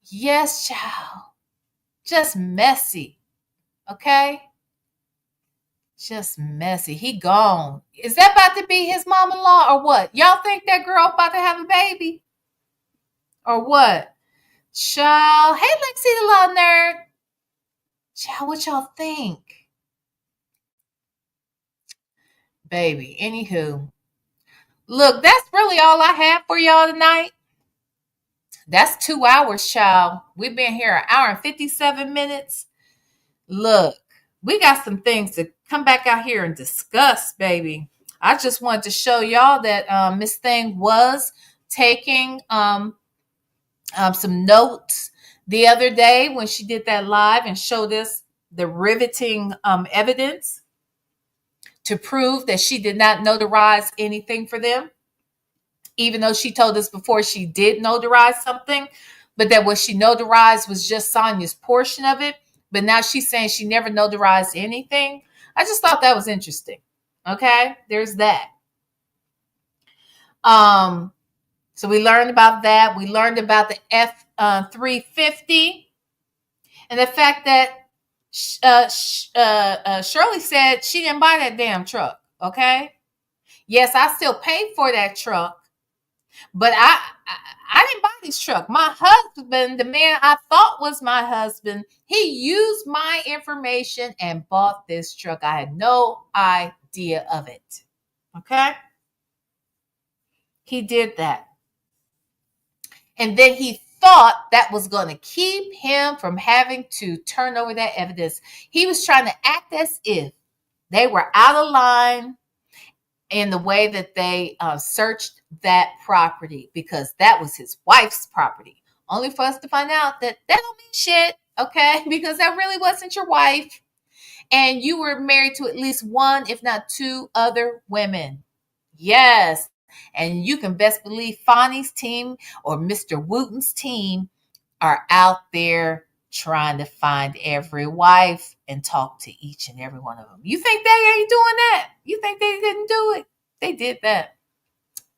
yes, child. Just messy. Okay? Just messy. He gone. Is that about to be his mom-in-law or what? Y'all think that girl about to have a baby? Or what? Child. Hey, Lexi the Law Nerd. Child, what y'all think? Baby, anywho. Look, that's really all I have for y'all tonight. That's 2 hours, child. We've been here an hour and 57 minutes. Look, we got some things to come back out here and discuss, baby. I just wanted to show y'all that Miss Thing was taking some notes the other day when she did that live and showed us the riveting evidence to prove that she did not notarize anything for them, even though she told us before she did notarize something, but that what she notarized was just Sonya's portion of it. But now she's saying she never notarized anything. I just thought that was interesting. Okay, there's that. So we learned about that. We learned about the F-350 and the fact that Shirley said she didn't buy that damn truck. Okay, yes, I still paid for that truck, but I didn't buy this truck. My husband, the man I thought was my husband, he used my information and bought this truck. I had no idea of it. Okay? He did that. And then he thought that was going to keep him from having to turn over that evidence. He was trying to act as if they were out of line in the way that they searched that property, because that was his wife's property. Only for us to find out that don't mean shit, okay? Because that really wasn't your wife. And you were married to at least one, if not two other women. Yes. And you can best believe Fonny's team or Mr. Wooten's team are out there trying to find every wife and talk to each and every one of them. You think they ain't doing that? You think they didn't do it? They did that.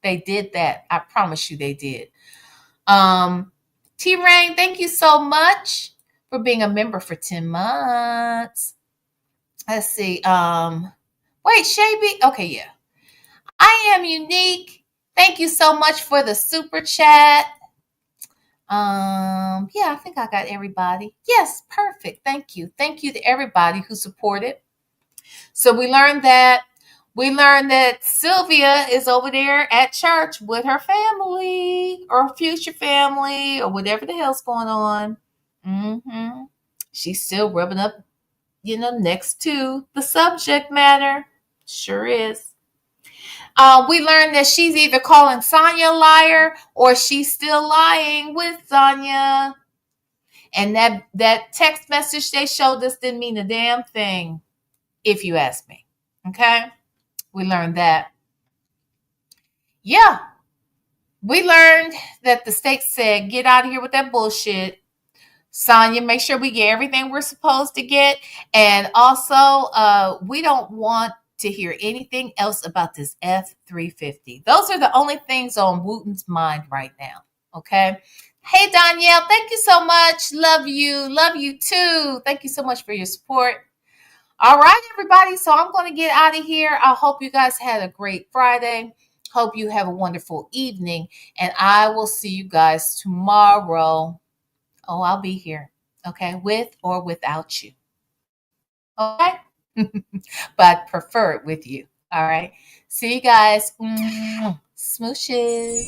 They did that. I promise you they did. T-Rain, thank you so much for being a member for 10 months. Let's see. Wait, Shabby. Okay, yeah. I am unique. Thank you so much for the super chat. Yeah, I think I got everybody. Yes, perfect. Thank you. Thank you to everybody who supported. So we learned that Sylvia is over there at church with her family or future family or whatever the hell's going on. Mm-hmm. She's still rubbing up, next to the subject matter. Sure is. We learned that she's either calling Sonya a liar or she's still lying with Sonya. And that text message they showed us didn't mean a damn thing, if you ask me. Okay? We learned that. Yeah. We learned that the state said, get out of here with that bullshit. Sonya, make sure we get everything we're supposed to get. And also, we don't want to hear anything else about this F-350. Those are the only things on Wooten's mind right now. Okay. Hey, Danielle, thank you so much. Love you. Love you too. Thank you so much for your support. All right, everybody. So I'm going to get out of here. I hope you guys had a great Friday. Hope you have a wonderful evening. And I will see you guys tomorrow. Oh, I'll be here. Okay. With or without you. Okay. But I prefer it with you. All right. See you guys. Smooches.